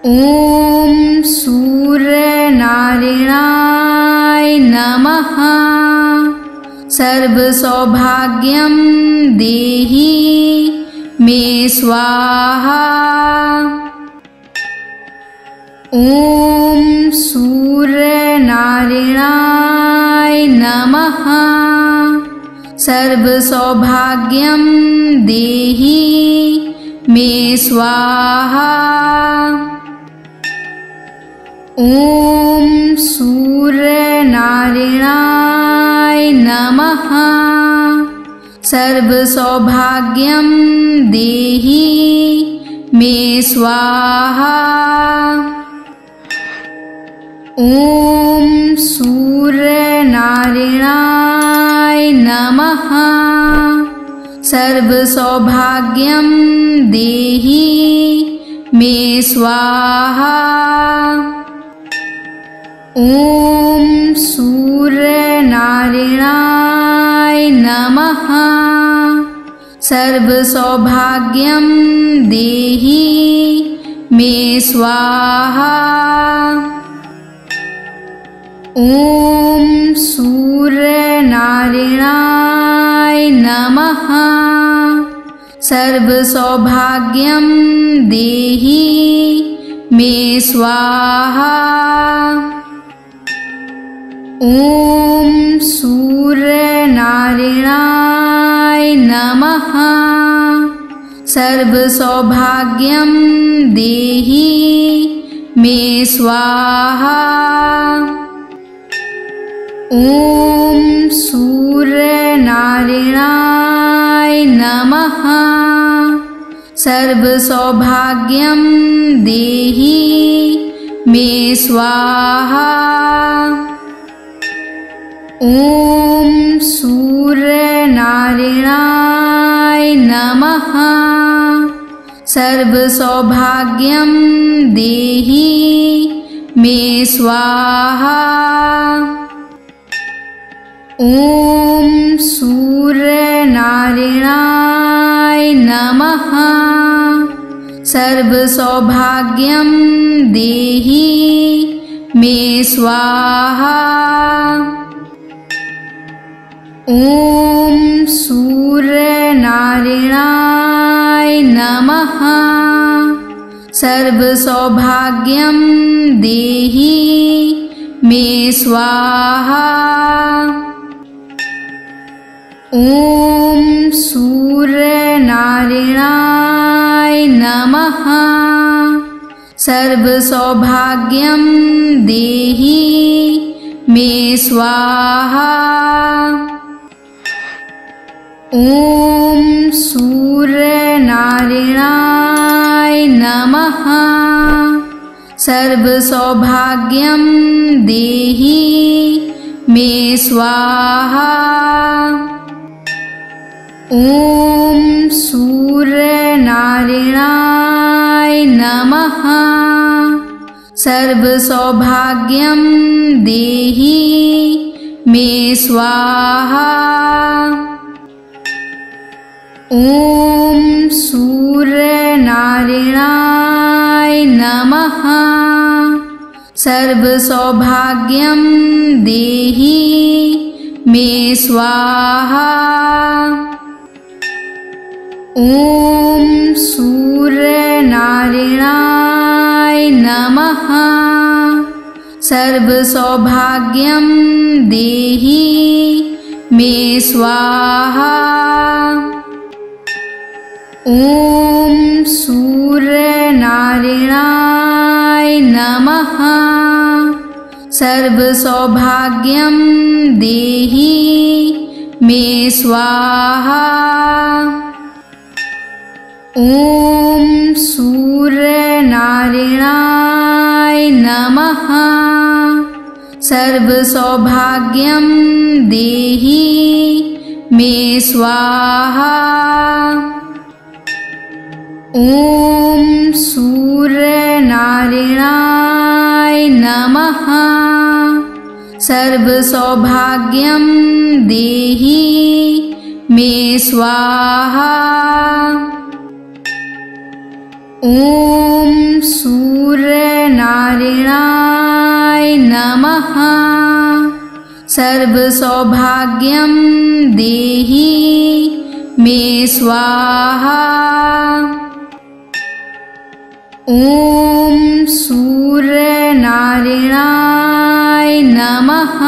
S1: ॐ सूर्यनारायणाय नमः। सर्वसौभाग्यं देहि मे स्वाहा। ॐ सूर्यनारायणाय नमः। सर्वसौभाग्यं देहि मे स्वाहा। ॐ सूर्यनारायणाय नमः। सर्वसौभाग्यं देहि मे स्वाहा। ॐ सूर्यनारायणाय नमः। सर्वसौभाग्यं देहि मे स्वाहा। ॐ सूर्यनारायणाय नमः। सर्वसौभाग्यं देहि मे स्वाहा। ॐ सूर्यनारायणाय नमः। सर्वसौभाग्यं देहि मे स्वाहा। ॐ सूर्यनारायणाय नमः। सर्वसौभाग्यं देहि मे स्वाहा। ॐ सूर्यनारायणाय नमः। सर्वसौभाग्यं देहि मे स्वाहा। ॐ सूर्यनारायणाय नमः। सर्वसौभाग्यं देहि मे स्वाहा। ॐ सूर्यनारायणाय नमः। सर्वसौभाग्यं देहि मे स्वाहा। ॐ सूर्यनारायणाय नमः। सर्वसौभाग्यं देहि मे स्वाहा। ॐ सूर्यनारायणाय नमः। सर्वसौभाग्यं देहि मे स्वाहा। ॐ सूर्यनारायणाय नमः। सर्वसौभाग्यं देहि मे स्वाहा। ॐ सूर्यनारायणाय नमः। सर्वसौभाग्यं देहि मे स्वाहा। ॐ सूर्यनारायणाय नमः। सर्वसौभाग्यं देहि मे स्वाहा। ॐ सूर्यनारायणाय नमः। सर्वसौभाग्यं देहि मे स्वाहा। ॐ सूर्यनारायणाय नमः। सर्वसौभाग्यं देहि मे स्वाहा। ॐ सूर्यनारायणाय नमः। सर्वसौभाग्यं देहि मे स्वाहा। ॐ सूर्यनारायणाय नमः। सर्वसौभाग्यं देहि मे स्वाहा। ॐ सूर्यनारायणाय नमः। सर्वसौभाग्यं देहि मे स्वाहा। ॐ सूर्यनारायणाय नमः।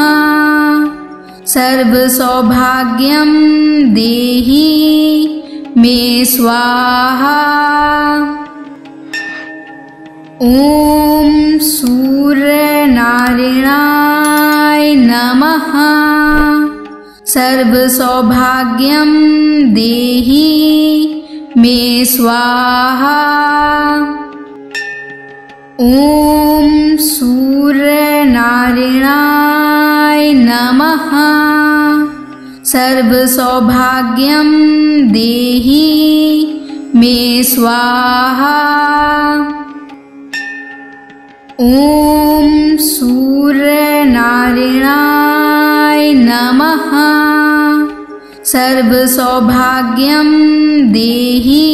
S1: सर्वसौभाग्यं देहि मे स्वाहा। ॐ सूर्यनारायणाय नमः। सर्वसौभाग्यं देहि मे स्वाहा। ॐ सूर्यनारायणाय नमः। सर्वसौभाग्यं देहि मे स्वाहा। ॐ सूर्यनारायणाय नमः। सर्वसौभाग्यं देहि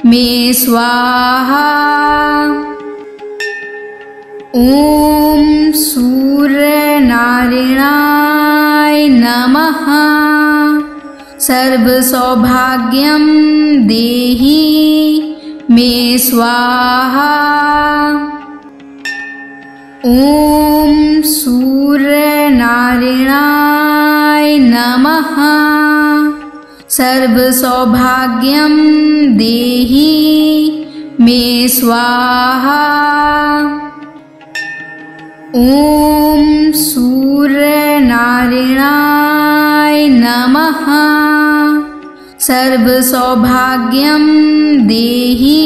S1: मे स्वाहा। ॐ सूर्यनारायणाय नमः। सर्वसौभाग्यं देहि मे स्वाहा। ॐ सूर्यनारायणाय नमः। सर्वसौभाग्यं देहि मे स्वाहा। ॐ सूर्यनारायणाय नमः। सर्वसौभाग्यं देहि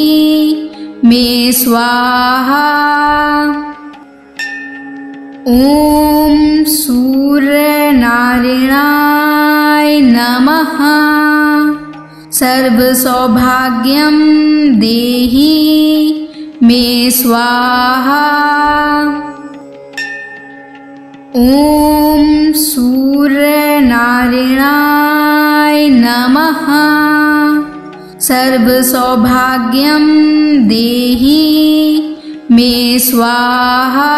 S1: मे स्वाहा। ॐ सूर्यनारायणाय नमः। सर्वसौभाग्यं देहि मे स्वाहा। ॐ सूर्यनारायणाय नमः। सर्वसौभाग्यं देहि मे स्वाहा।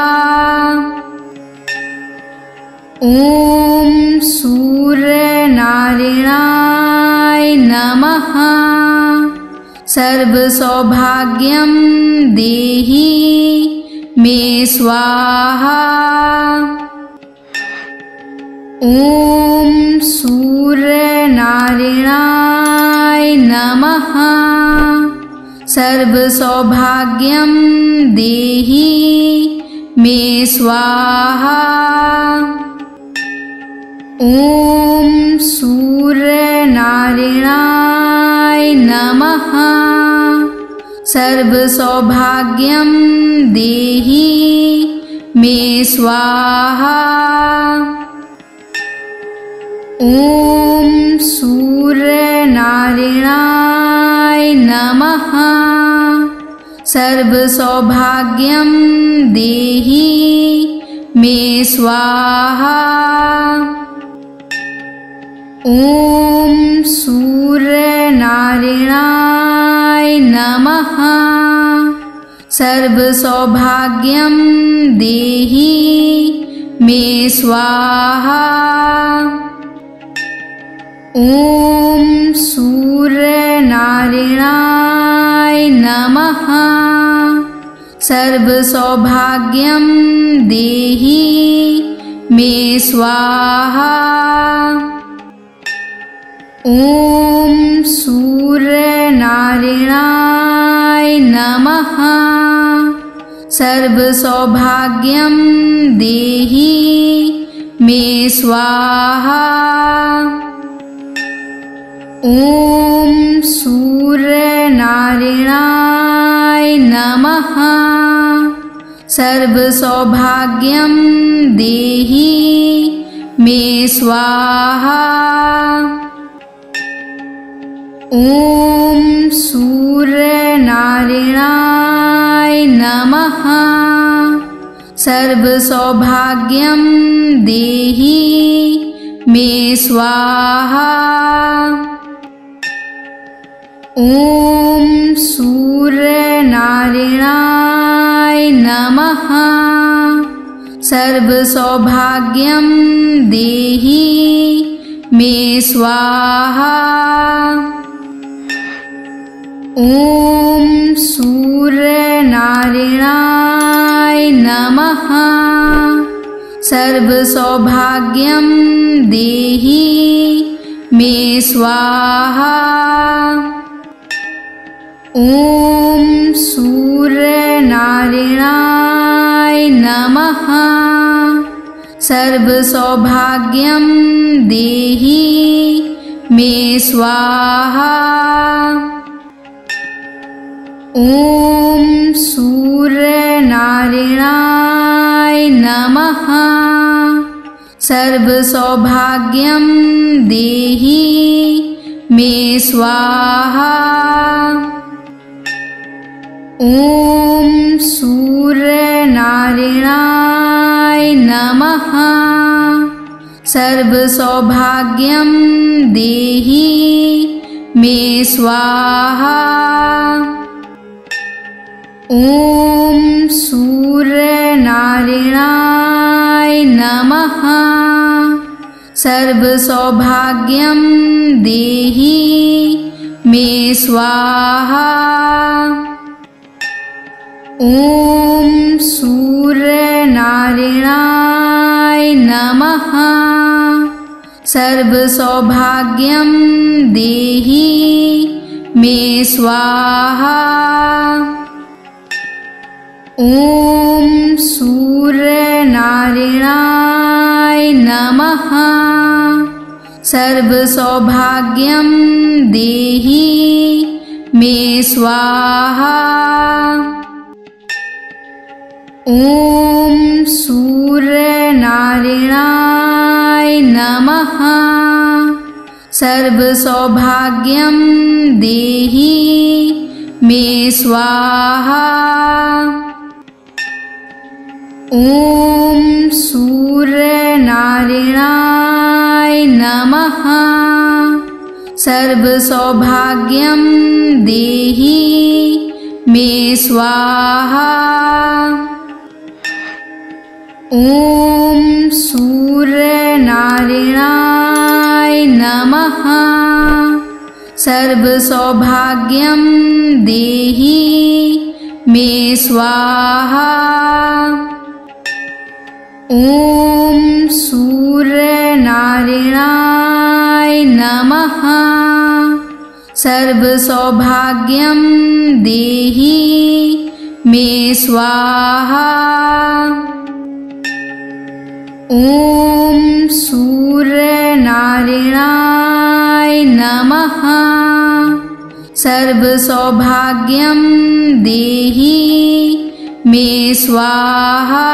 S1: ॐ सूर्यनारायणाय नमः। सर्वसौभाग्यं देहि मे स्वाहा। ॐ सूर्यनारायणाय नमः। सर्वसौभाग्यं देहि मे स्वाहा। ॐ सूर्यनारायणाय नमः। सर्वसौभाग्यं देहि मे स्वाहा। ॐ सूर्यनारायणाय नमः। सर्वसौभाग्यं देहि मे स्वाहा। ॐ सूर्यनारायणाय नमः। सर्वसौभाग्यं देहि मे स्वाहा। ॐ सूर्यनारायणाय नमः। सर्वसौभाग्यं देहि मे स्वाहा। ॐ सूर्यनारायणाय नमः। सर्वसौभाग्यं देहि मे स्वाहा। ॐ सूर्यनारायणाय नमः। सर्वसौभाग्यं देहि मे स्वाहा। ॐ सूर्यनारायणाय नमः। सर्वसौभाग्यं देहि मे स्वाहा। ॐ सूर्यनारायणाय नमः। सर्वसौभाग्यं देहि मे स्वाहा। ॐ सूर्यनारायणाय नमः। सर्वसौभाग्यं देहि मे स्वाहा। ॐ सूर्यनारायणाय नमः। सर्वसौभाग्यं देहि मे स्वाहा। ॐ सूर्यनारायणाय नमः। सर्वसौभाग्यं देहि मे स्वाहा। ॐ सूर्यनारायणाय नमः। सर्वसौभाग्यं देहि मे स्वाहा। ॐ सूर्यनारायणाय नमः। सर्वसौभाग्यं देहि मे स्वाहा। ॐ सूर्यनारायणाय नमः। सर्वसौभाग्यं देहि मे स्वाहा। ॐ सूर्यनारायणाय नमः। सर्वसौभाग्यं देहि मे स्वाहा। ॐ सूर्यनारायणाय नमः। सर्वसौभाग्यं देहि मे स्वाहा। ॐ सूर्यनारायणाय नमः। सर्वसौभाग्यं देहि मे स्वाहा। ॐ सूर्यनारायणाय नमः। सर्वसौभाग्यं देहि मे स्वाहा। ॐ सूर्यनारायणाय नमः। सर्वसौभाग्यं देहि मे स्वाहा। ॐ सूर्यनारायणाय नमः। सर्वसौभाग्यं देहि मे स्वाहा।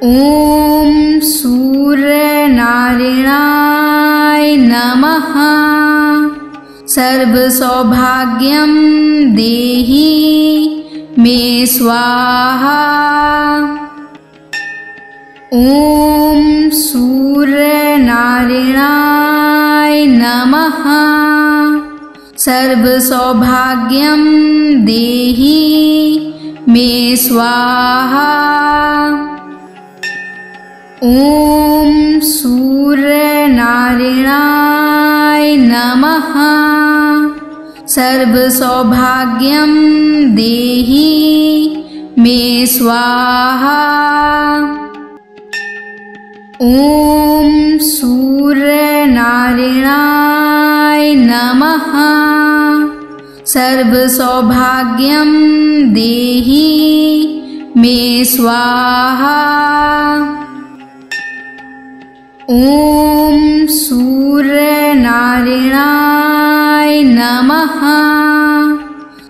S1: ॐ सूर्यनारायणाय नमः। सर्वसौभाग्यं देहि मे स्वाहा। ॐ सूर्यनारायणाय नमः। सर्वसौभाग्यं देहि मे स्वाहा। ॐ सूर्यनारायणाय नमः। सर्वसौभाग्यं देहि मे स्वाहा। ॐ सूर्यनारायणाय नमः। सर्वसौभाग्यं देहि मे स्वाहा। ॐ सूर्यनारायणाय नमः।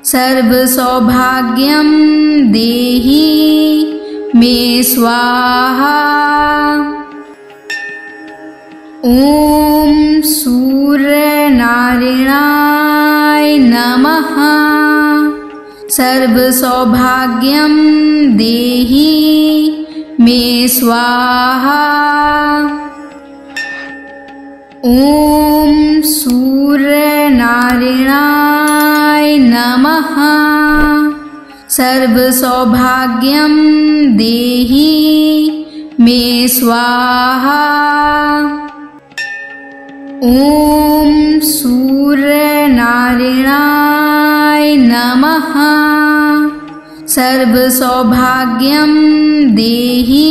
S1: सर्वसौभाग्यं देहि मे स्वाहा। ॐ सूर्यनारायणाय नमः। सर्वसौभाग्यं देहि मे स्वाहा। ॐ सूर्यनारायणाय नमः। सर्वसौभाग्यं देहि मे स्वाहा। ॐ सूर्यनारायणाय नमः। सर्वसौभाग्यं देहि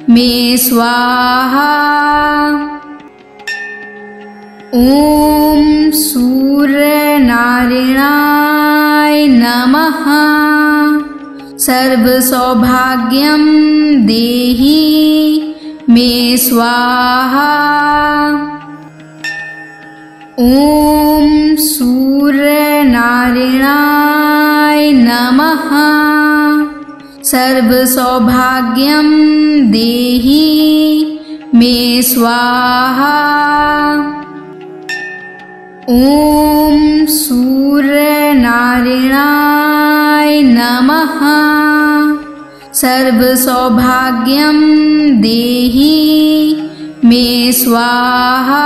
S1: मे स्वाहा। ॐ सूर्यनारायणाय नमः। सर्वसौभाग्यं देहि मे स्वाहा। ॐ सूर्यनारायणाय नमः। सर्वसौभाग्यं देहि मे स्वाहा। ॐ सूर्यनारायणाय नमः। सर्वसौभाग्यं देहि मे स्वाहा।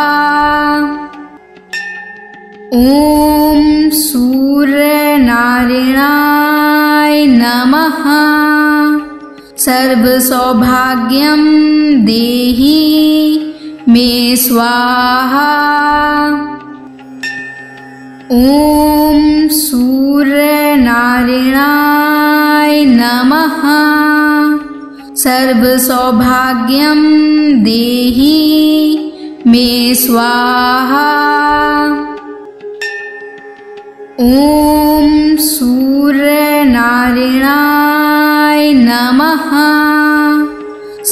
S1: ॐ सूर्यनारायणाय नमः। सर्वसौभाग्यं देहि मे स्वाहा। ॐ सूर्यनारायणाय नमः। सर्वसौभाग्यं देहि मे स्वाहा। ॐ सूर्यनारायणाय नमः।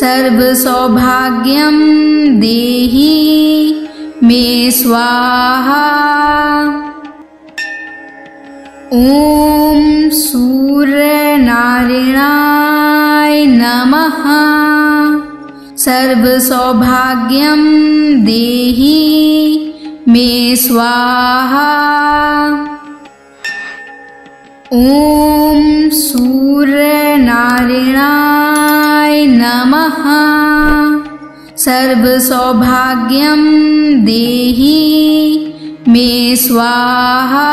S1: सर्वसौभाग्यं देहि मे स्वाहा। ॐ सूर्यनारायणाय नमः। सर्वसौभाग्यं देहि मे स्वाहा। ॐ सूर्यनारायणाय नमः। सर्वसौभाग्यं देहि मे स्वाहा।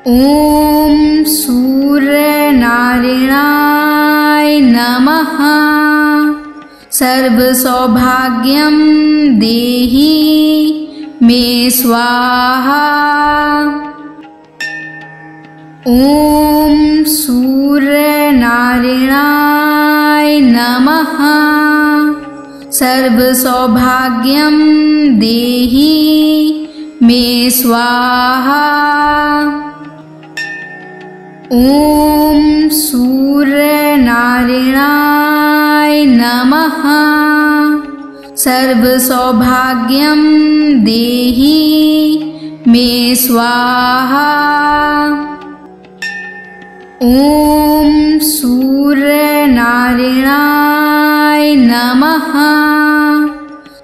S1: ॐ सूर्यनारायणाय नमः। सर्वसौभाग्यं देहि मे स्वाहा। ॐ सूर्यनारायणाय नमः। सर्वसौभाग्यं देहि मे स्वाहा। ॐ सूर्यनारायणाय नमः। सर्वसौभाग्यं देहि मे स्वाहा। ॐ सूर्यनारायणाय नमः।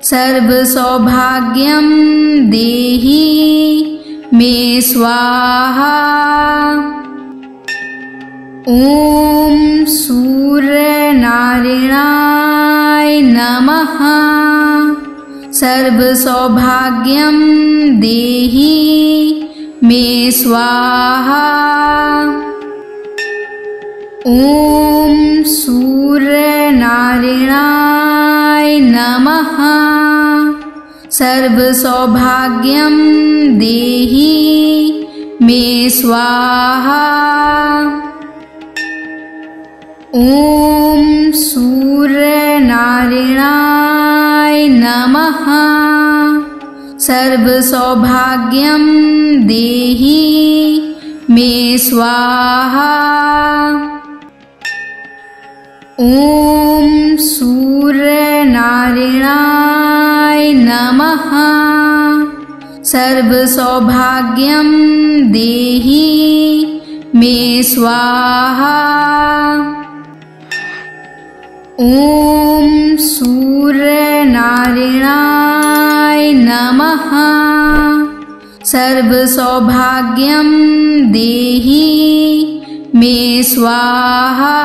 S1: सर्वसौभाग्यं देहि मे स्वाहा। ॐ सूर्यनारायणाय नमः। सर्वसौभाग्यं देहि मे स्वाहा। ॐ सूर्यनारायणाय नमः। सर्वसौभाग्यं देहि मे स्वाहा। ॐ सूर्यनारायणाय नमः। सर्वसौभाग्यं देहि मे स्वाहा। ॐ सूर्यनारायणाय नमः। सर्वसौभाग्यं देहि मे स्वाहा। ॐ सूर्यनारायणाय नमः। सर्वसौभाग्यं देहि मे स्वाहा।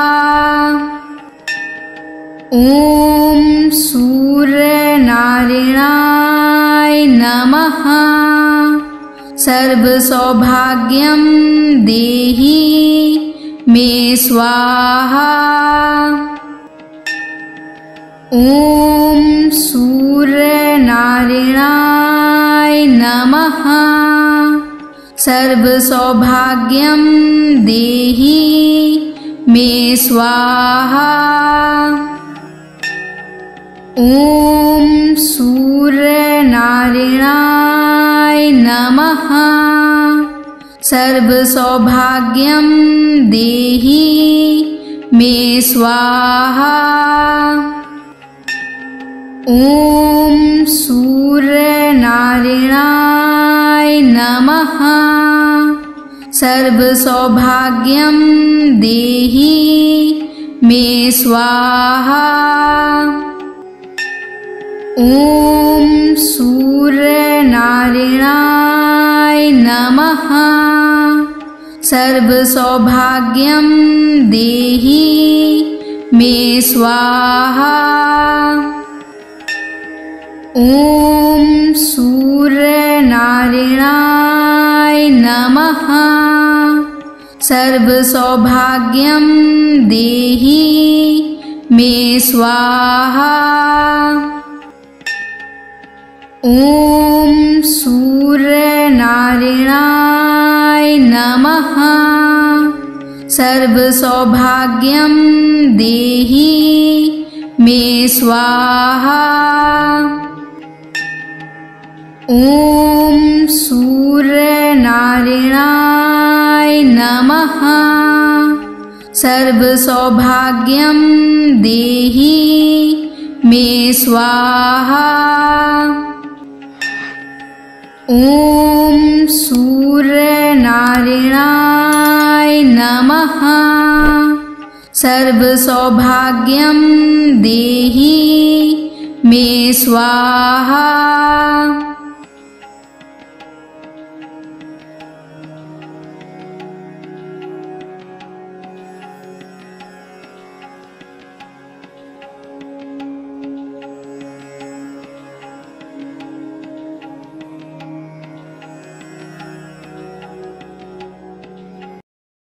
S1: ॐ सूर्यनारायणाय नमः। सर्वसौभाग्यं देहि मे स्वाहा। ॐ सूर्यनारायणाय नमः। सर्वसौभाग्यं देहि मे स्वाहा। ॐ सूर्यनारायणाय नमः। सर्वसौभाग्यं देहि मे स्वाहा। ॐ सूर्यनारायणाय नमः। सर्वसौभाग्यं देहि मे स्वाहा। ॐ सूर्यनारायणाय नमः। सर्वसौभाग्यं देहि मे स्वाहा। ॐ सूर्यनारायणाय नमः। सर्वसौभाग्यं देहि मे स्वाहा। ॐ सूर्यनारायणाय नमः। सर्वसौभाग्यं देहि मे स्वाहा। ॐ सूर्यनारायणाय नमः। सर्वसौभाग्यं देहि मे स्वाहा। ॐ सूर्यनारायणाय नमः। सर्वसौभाग्यं देहि मे स्वाहा।